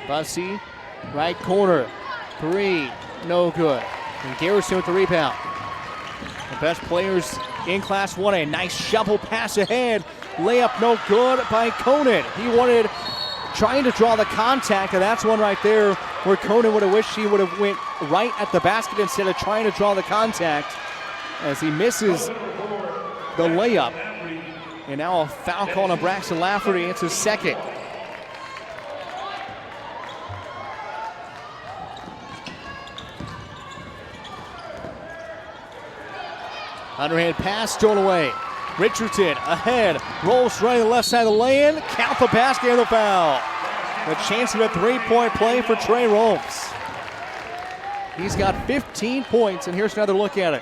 Bussey, right corner. 3, no good. And Garrison with the rebound. The best players in Class 1A. Nice shovel pass ahead. Layup no good by Conan. He wanted, trying to draw the contact, and that's one right there where Conan would have wished he would have went right at the basket instead of trying to draw the contact as he misses the layup. And now a foul call on Braxton Lafferty. It's his second. Underhand pass stolen away. Richardson ahead, rolls right to the left side of the lane. Count the basket and the foul. A chance of a 3-point play for Trey Rolfs. He's got 15 points, and here's another look at it.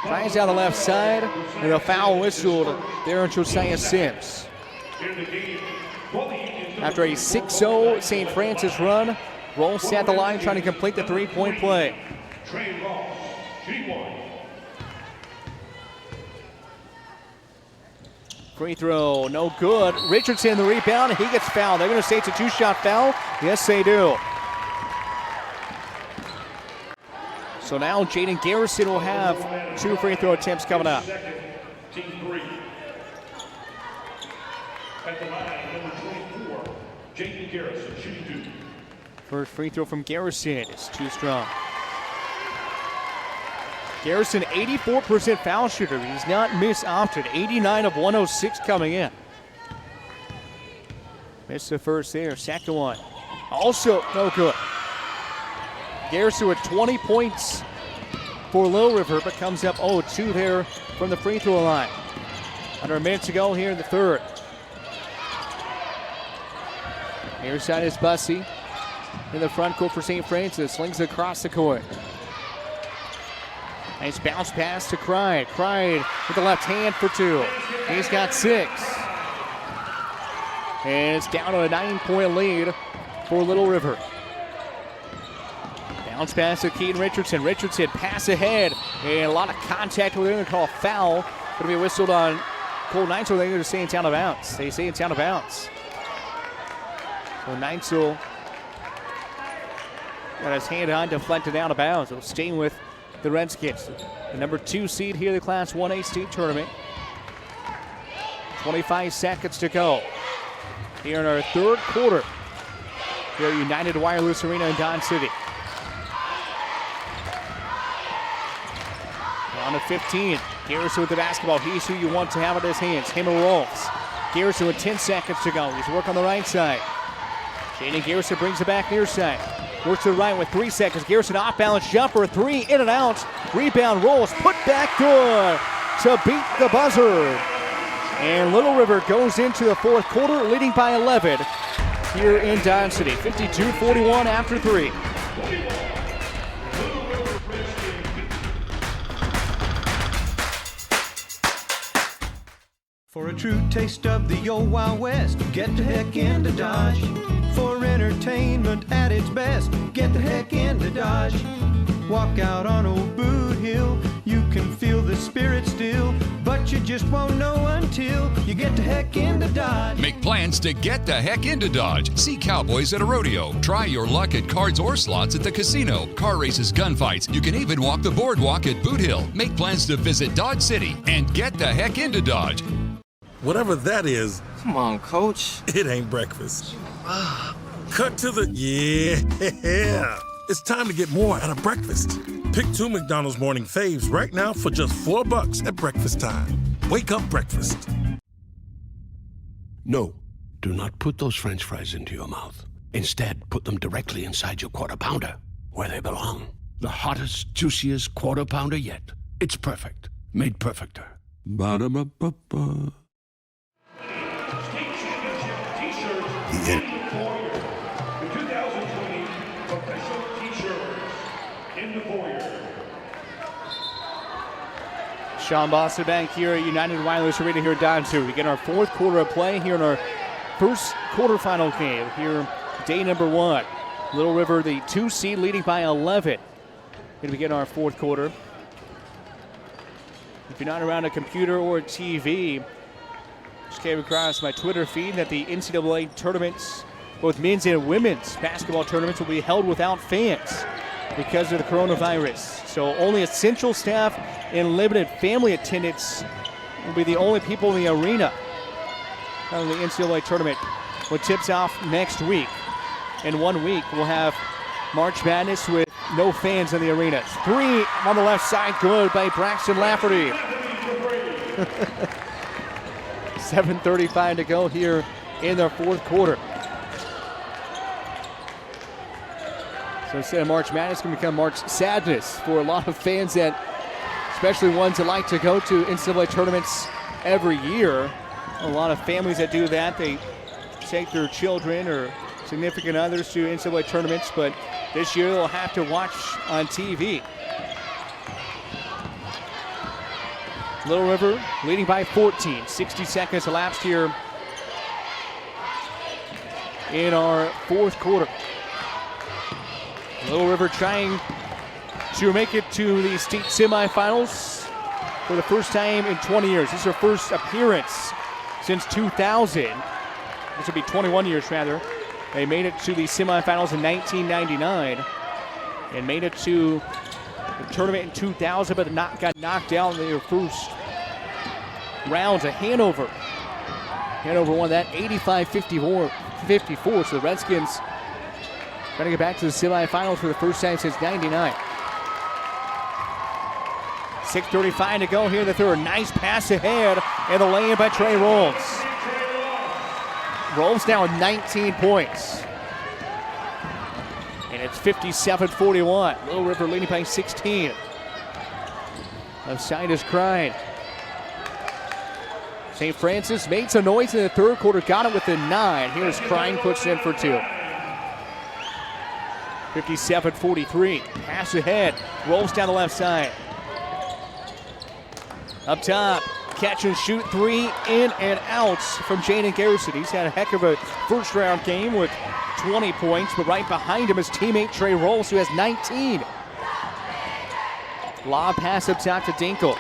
Tries down the left side, and a foul whistled there on Josiah Sims. After a 6-0 St. Francis run, Rolfs at the line trying to complete the 3-point play. Trey Rolfs, G1. Free throw, no good. Richardson the rebound, and he gets fouled. They're going to say it's a 2-shot foul. Yes, they do. So now Jaden Garrison will have 2 free throw attempts coming up. Team 3. At the line, number 24, Jaden Garrison, shooting 2. First free throw from Garrison is too strong. Garrison, 84% foul shooter. He's not misopted. 89 of 106 coming in. Missed the first there. Second one. Also no good. Garrison with 20 points for Little River, but comes up 0-2 there from the free throw line. Under a minute to go here in the third. Near side is Bussey. In the front court for St. Francis. Slings across the court. Nice bounce pass to Clyde. Clyde with the left hand for 2. He's got 6. And it's down to a 9-point lead for Little River. Bounce pass to Keaton Richardson. Richardson pass ahead. And a lot of contact with him. They call a foul. Going to be whistled on Cole Neitzel. They're going to say it's out of bounds. They say it's out of bounds. So Neitzel got his hand on, deflected out of bounds. So staying with the Redskins, the number 2 seed here in the Class 1A state tournament. 25 seconds to go here in our third quarter here at United Wireless Arena in Dodge City. On to 15. Garrison with the basketball. He's who you want to have in his hands. Him and Rolfs. Garrison with 10 seconds to go. He's work on the right side. Jaden Garrison brings it back near side. Works to the right with 3 seconds. Garrison off balance jumper. 3 in and out. Rebound rolls. Put back good to beat the buzzer. And Little River goes into the fourth quarter leading by 11 here in Dodge City. 52-41 after 3. For a true taste of the old Wild West, get the heck into Dodge. For entertainment at its best, get the heck into Dodge. Walk out on old Boot Hill, you can feel the spirit still, but you just won't know until you get the heck into Dodge. Make plans to get the heck into Dodge. See cowboys at a rodeo. Try your luck at cards or slots at the casino. Car races, gunfights. You can even walk the boardwalk at Boot Hill. Make plans to visit Dodge City and get the heck into Dodge. Whatever that is. Come on, Coach. It ain't breakfast. Cut to the... Yeah. It's time to get more out of breakfast. Pick 2 McDonald's morning faves right now for just $4 at breakfast time. Wake up breakfast. No, do not put those French fries into your mouth. Instead, put them directly inside your Quarter Pounder, where they belong. The hottest, juiciest Quarter Pounder yet. It's perfect. Made perfecter. Ba-da-ba-ba-ba. The 2020 professional t-shirts in the foyer. Sean Boston back here at United Wireless Arena here at Dodge City. We get our fourth quarter of play here in our first quarterfinal game here, day number 1. Little River, the 2 seed, leading by 11. Going to begin our fourth quarter. If you're not around a computer or a TV, just came across my Twitter feed that the NCAA tournaments, both men's and women's basketball tournaments, will be held without fans because of the coronavirus. So only essential staff and limited family attendance will be the only people in the arena. The NCAA tournament, what tips off next week. In 1 week, we'll have March Madness with no fans in the arenas. 3 on the left side, good by Braxton Lafferty. 7:35 to go here in their fourth quarter. So instead of March Madness, it's going to become March Sadness for a lot of fans, that, especially ones that like to go to NCAA tournaments every year. A lot of families that do that, they take their children or significant others to NCAA tournaments, but this year they'll have to watch on TV. Little River leading by 14. 60 seconds elapsed here in our fourth quarter. Little River trying to make it to the state semifinals for the first time in 20 years. This is their first appearance since 2000. This will be 21 years, rather. They made it to the semifinals in 1999 and made it to the tournament in 2000, but got knocked out in their first rounds of Hanover. Hanover won that 85-54, so the Redskins trying to get back to the semifinals for the first time since 99. 6:35 to go here in the third. Nice pass ahead, and the lay-in by Trey Rolfs. Rolfs now with 19 points. And it's 57-41. Little River leading by 16. Offside is cried. St. Francis made some noise in the third quarter, got it within 9. Here's Crine, puts in for 2. 57-43. Pass ahead. Rolls down the left side. Up top. Catch and shoot 3 in and out from Jaden Garrison. He's had a heck of a first round game with 20 points, but right behind him is teammate Trey Rolls, who has 19. Lob pass up top to Dinkle.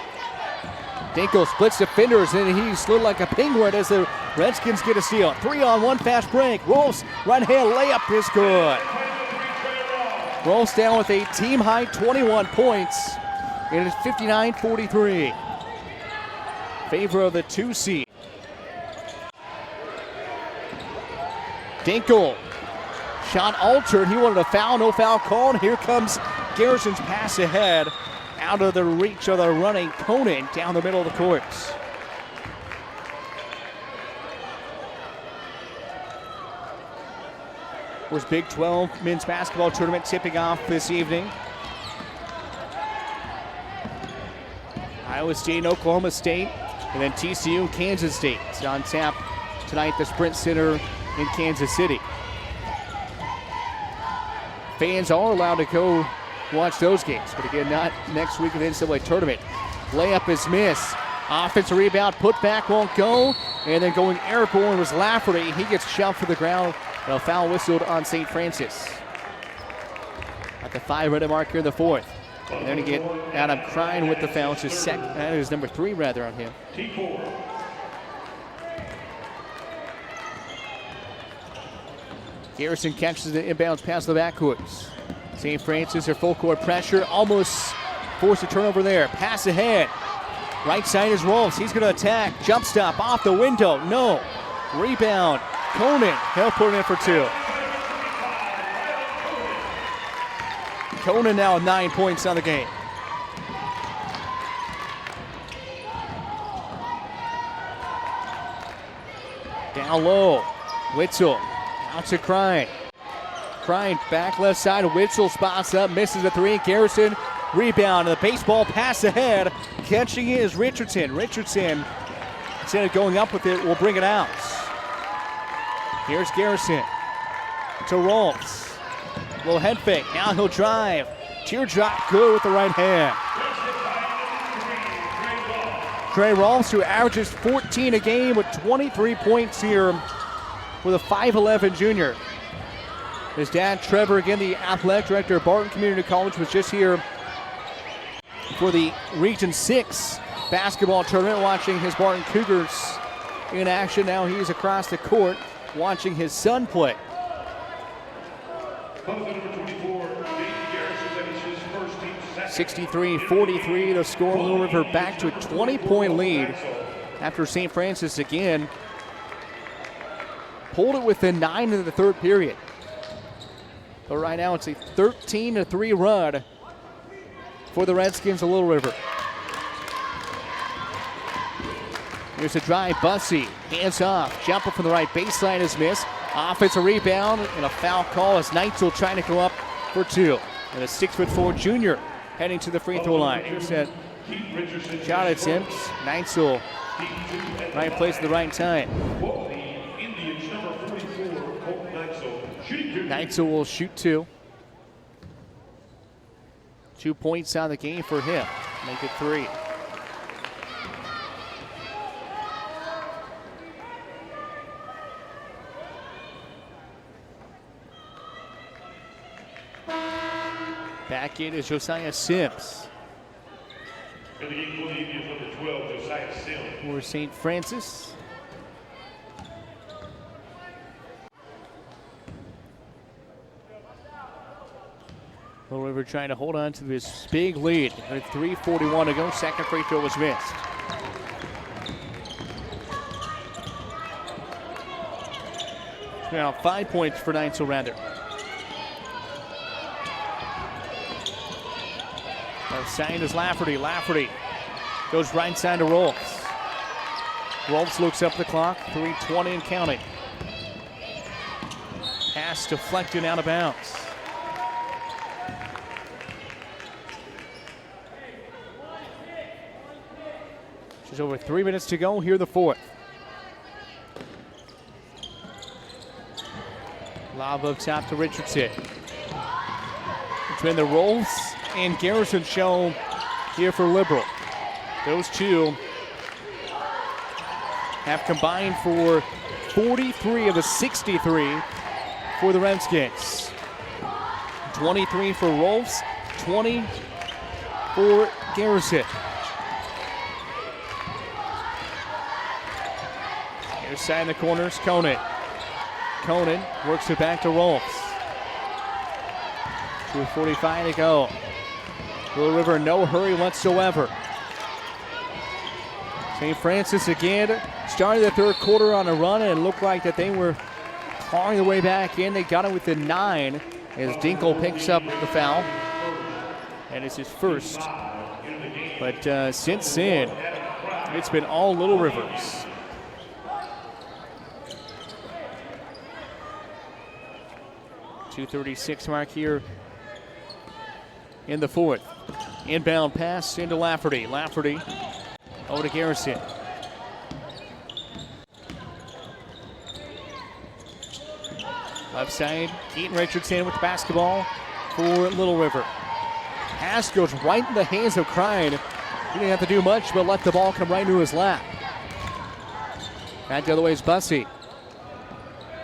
Dinkle splits defenders, and he slid like a penguin as the Redskins get a steal. 3-on-1 fast break. Rolls right hand layup is good. Rolls down with a team high 21 points. It is 59-43. Favor of the 2 seed. Dinkle. Shot altered. He wanted a foul. No foul called. Here comes Garrison's pass ahead. out of the reach of the running Conan down the middle of the court. Of course, Big 12 men's basketball tournament tipping off this evening. Iowa State and Oklahoma State, and then TCU and Kansas State. It's on tap tonight at the Sprint Center in Kansas City. Fans are allowed to go watch those games, but again, not next week in the NCAA tournament. Layup is missed. Offensive rebound, put back won't go, and then going airborne was Lafferty. He gets shoved to the ground, and a foul whistled on St. Francis. At the 5-minute mark here in the fourth. And then you get Adam Crine with the foul. It's his second, that is number 3 rather on him. Garrison catches the inbounds pass the backcourt. St. Francis, their full court pressure, almost forced a turnover there. Pass ahead. Right side is Rolfs. He's going to attack. Jump stop off the window. No. Rebound. Conan. He'll put it in for 2. Conan now 9 points on the game. Down low. Witzel. Out to Crine. Crine back left side. Witzel spots up. Misses a 3. Garrison. Rebound. And the baseball pass ahead. Catching it is Richardson. Richardson, instead of going up with it, will bring it out. Here's Garrison. To Rolfs. Little head fake. Now he'll drive. Teardrop good with the right hand. Trey Rolfs, who averages 14 a game with 23 points here with a 5'11 junior. His dad, Trevor, again, the athletic director of Barton Community College, was just here for the Region 6 basketball tournament, watching his Barton Cougars in action. Now he's across the court watching his son play. 63-43, the score. Little River back to a 20-point lead after St. Francis again pulled it within 9 in the third period. But right now it's a 13-3 run for the Redskins of Little River. Here's a drive, Bussey, hands off, jumper from the right baseline is missed. Offensive rebound and a foul call as Neitzel trying to go up for 2. And a 6'4" junior heading to the free throw line. Here's that shot attempt. Neitzel, right place at the right time. Neitzel will shoot 2. 2 points out of the game for him. Make it 3. Back in is Josiah Sims. In the game for the Indians, number 12, Josiah Sims. For St. Francis. Little River trying to hold on to this big lead. 3:41 to go. Second free throw was missed. Now 5 points for Neitzel rather. Signed is Lafferty. Lafferty goes right side to Rolfs. Rolfs looks up the clock. 3:20 and counting. Pass deflected out of bounds. Just over 3 minutes to go here, the fourth. Lob up top to Richardson. Between the Rolfs and Garrison show here for Liberal. Those two have combined for 43 of the 63 for the Redskins. 23 for Rolfs, 20 for Garrison. Here's side in the corners, Conan. Conan works it back to Rolfs. 2:45 to go. Little River, no hurry whatsoever. St. Francis again started the third quarter on a run, and it looked like that they were clawing their way back in. They got it within 9 as Dinkle picks up the foul. And it's his first But since then, it's been all Little Rivers. .236 mark here in the fourth. Inbound pass into Lafferty. Lafferty over to Garrison. Left side, Keaton Richardson with the basketball for Little River. Pass goes right in the hands of Krein. He didn't have to do much, but let the ball come right into his lap. Back the other way is Bussey.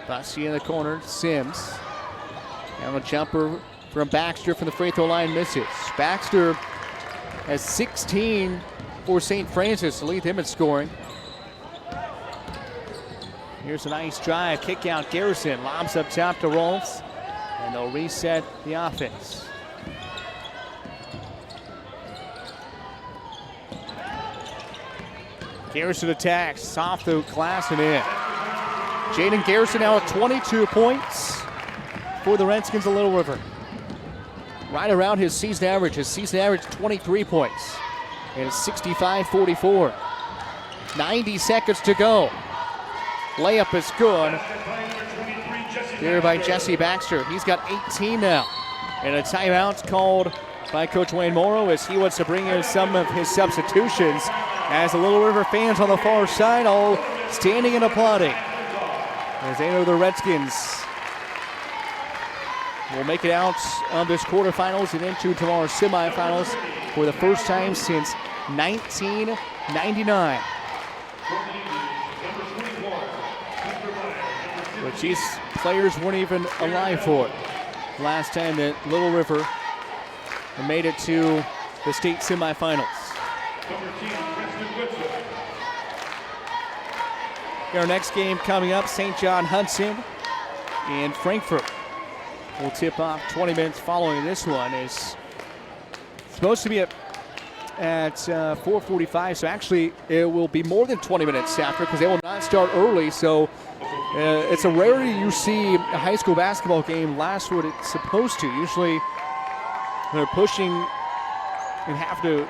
Bussey in the corner, Sims. And a jumper from Baxter from the free throw line misses. Baxter has 16 for St. Francis to lead him in scoring. Here's a nice drive, kick out Garrison, lobs up top to Rolfs, and they'll reset the offense. Garrison attacks, off the glass and in. Jaden Garrison now with 22 points for the Redskins of Little River. Right around his season average. His season average 23 points. And it's 65-44. 90 seconds to go. Layup is good. Here by Jesse Baxter. He's got 18 now. And a timeout called by Coach Wayne Morrow as he wants to bring in some of his substitutions as the Little River fans on the far side all standing and applauding as they know the Redskins will make it out of this quarterfinals and into tomorrow's semifinals for the first time since 1999. Which these players weren't even alive for it. Last time that Little River made it to the state semifinals. Our next game coming up, St. John Hudson and Frankfort will tip off 20 minutes following this one. Is supposed to be at 4:45, so actually it will be more than 20 minutes after because they will not start early. So it's a rarity you see a high school basketball game last what it's supposed to. Usually they're pushing and have to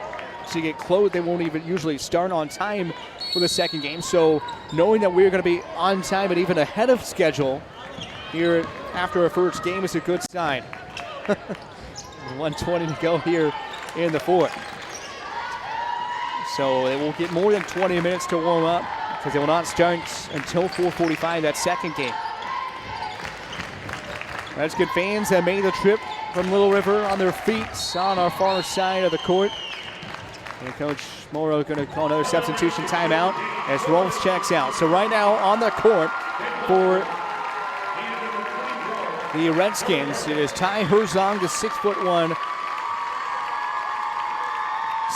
get close. They won't even usually start on time for the second game. So knowing that we're going to be on time and even ahead of schedule here after our first game is a good sign. 1:20 to go here in the fourth. So they will get more than 20 minutes to warm up because they will not start until 4:45 that second game. That's good. Fans that made the trip from Little River on their feet on our far side of the court. And Coach Morrow going to call another substitution timeout as Rolfs checks out. So right now on the court for the Redskins, it is Ty Herzog, the 6'1"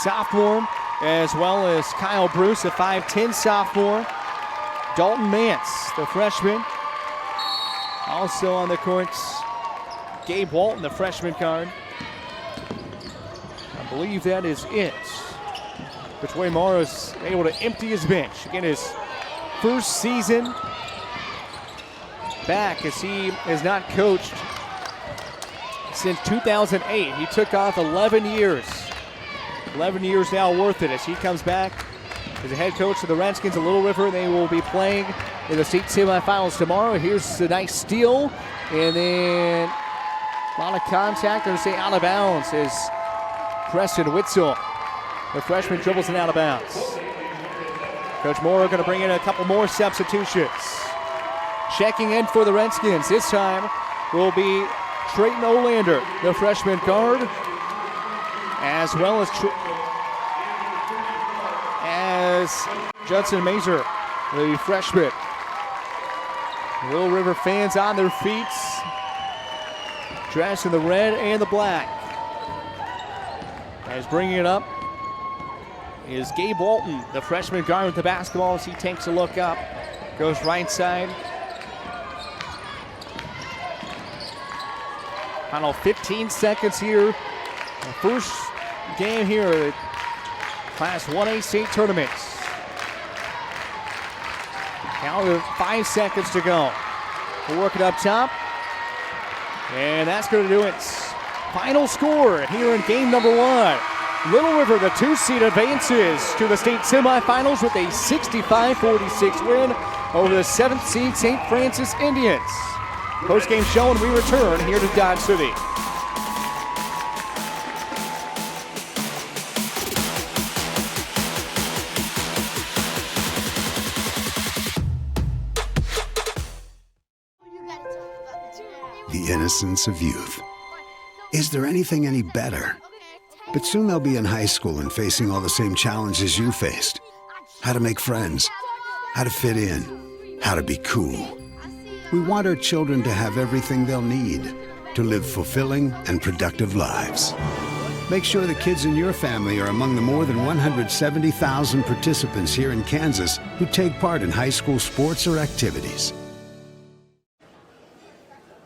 sophomore, as well as Kyle Bruce, the 5'10" sophomore. Dalton Mance, the freshman. Also on the courts, Gabe Walton, the freshman guard. I believe that is it. Coach Wayne Morrow is able to empty his bench. Again, his first season back as he has not coached since 2008. He took off 11 years. 11 years now worth it as he comes back as the head coach of the Redskins of Little River. They will be playing in the state semifinals tomorrow. Here's a nice steal, and then a lot of contact. They're going to say out of bounds is Preston Witzel. The freshman dribbles it out of bounds. Coach Morrow going to bring in a couple more substitutions. Checking in for the Redskins this time will be Trayton Olander, the freshman guard, as well as Judson Mazer, the freshman. Little River fans on their feet, dressed in the red and the black. As bringing it up is Gabe Walton, the freshman guard with the basketball as he takes a look up. Goes right side. Final 15 seconds here. The first game here at the Class 1A state tournaments. Now with 5 seconds to go. We'll work it up top. And that's going to do it. Final score here in game number one. Little River, the 2-seed, advances to the state semifinals with a 65-46 win over the 7th seed St. Francis Indians. Post-game show, and we return here to Dodge City. The innocence of youth. Is there anything any better? But soon they'll be in high school and facing all the same challenges you faced. How to make friends, how to fit in, how to be cool. We want our children to have everything they'll need to live fulfilling and productive lives. Make sure the kids in your family are among the more than 170,000 participants here in Kansas who take part in high school sports or activities.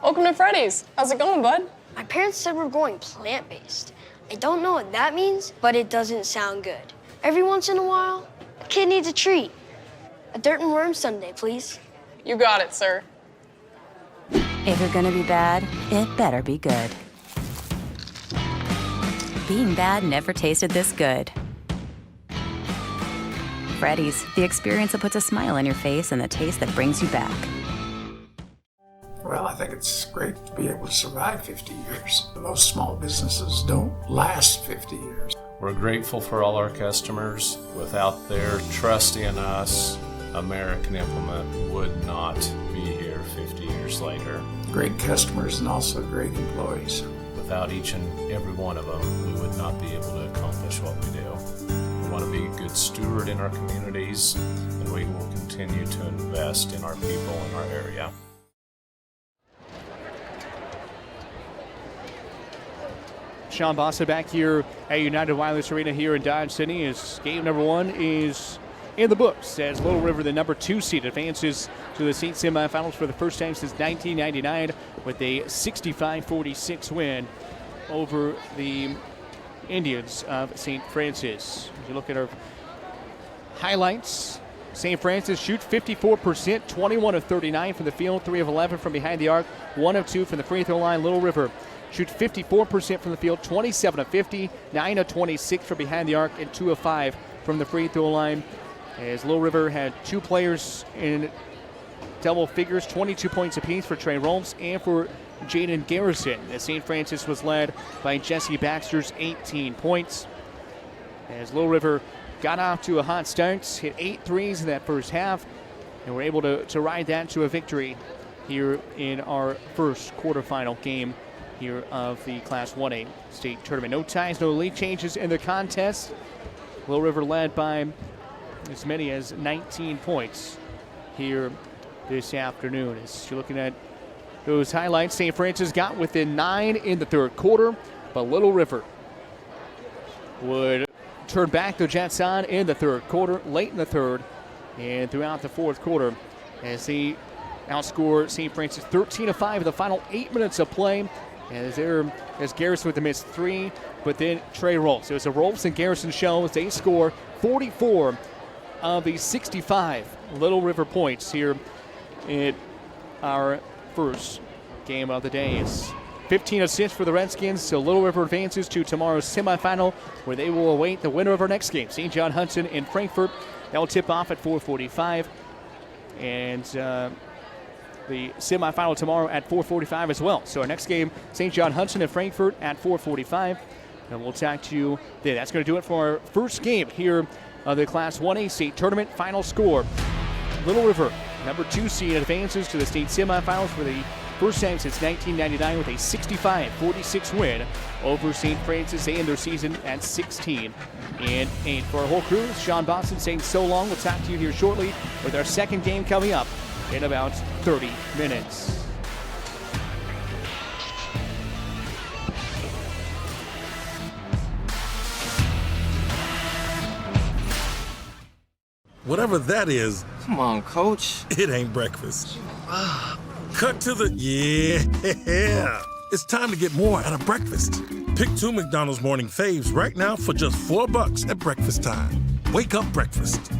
Welcome to Freddy's. How's it going, bud? My parents said we're going plant-based. I don't know what that means, but it doesn't sound good. Every once in a while, a kid needs a treat. A dirt and worm sundae, please. You got it, sir. If you're gonna be bad, it better be good. Being bad never tasted this good. Freddy's, the experience that puts a smile on your face and the taste that brings you back. Well, I think it's great to be able to survive 50 years. Most small businesses don't last 50 years. We're grateful for all our customers. Without their trust in us, American Implement would not be here 50 years later. Great customers and also great employees. Without each and every one of them, we would not be able to accomplish what we do. We want to be a good steward in our communities, and we will continue to invest in our people in our area. Sean Bossa back here at United Wireless Arena here in Dodge City as game number 1 is in the books as Little River, the number 2 seed, advances to the state semifinals for the first time since 1999 with a 65-46 win over the Indians of St. Francis. As you look at our highlights, St. Francis shoots 54%, 21 of 39 from the field, 3 of 11 from behind the arc, 1 of 2 from the free throw line. Little River shoots 54% from the field, 27 of 50, 9 of 26 from behind the arc, and 2 of 5 from the free throw line. As Little River had 2 players in double figures, 22 points apiece for Trey Rolfs and for Jaden Garrison. As St. Francis was led by Jesse Baxter's 18 points. As Little River got off to a hot start, hit 8 threes in that first half, and were able to ride that to a victory here in our first quarterfinal game here of the Class 1A state tournament. No ties, no lead changes in the contest. Little River led by as many as 19 points here this afternoon. As you're looking at those highlights, St. Francis got within 9 in the third quarter, but Little River would turn back the Jets on in the third quarter, late in the third, and throughout the fourth quarter as they outscore St. Francis 13-5 in the final 8 minutes of play. As Garrison with the missed 3, but then Trey Rolfs. It was a Rolfs and Garrison show as they score 44 of the 65 Little River points here in our first game of the day. It's 15 assists for the Redskins, so Little River advances to tomorrow's semifinal where they will await the winner of our next game, St. John Hudson in Frankfort. That will tip off at 4:45. And the semifinal tomorrow at 4:45 as well. So our next game, St. John Hudson at Frankfort at 4:45. And we'll talk to you then. That's going to do it for our first game here of the Class 1A state tournament. Final score, Little River, number 2 seed, advances to the state semifinals for the first time since 1999 with a 65-46 win over St. Francis. They end their season at 16-8. For our whole crew, Sean Boston saying so long. We'll talk to you here shortly with our second game coming up in about 30 minutes. Whatever that is. Come on, Coach. It ain't breakfast. Cut to the... Yeah. It's time to get more out of breakfast. Pick 2 McDonald's morning faves right now for just $4 at breakfast time. Wake up breakfast.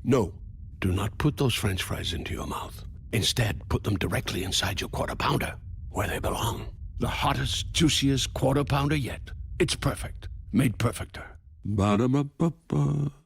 No, do not put those French fries into your mouth. Instead, put them directly inside your Quarter Pounder, where they belong. The hottest, juiciest Quarter Pounder yet. It's perfect. Made perfecter. Ba-da-ba-ba-ba.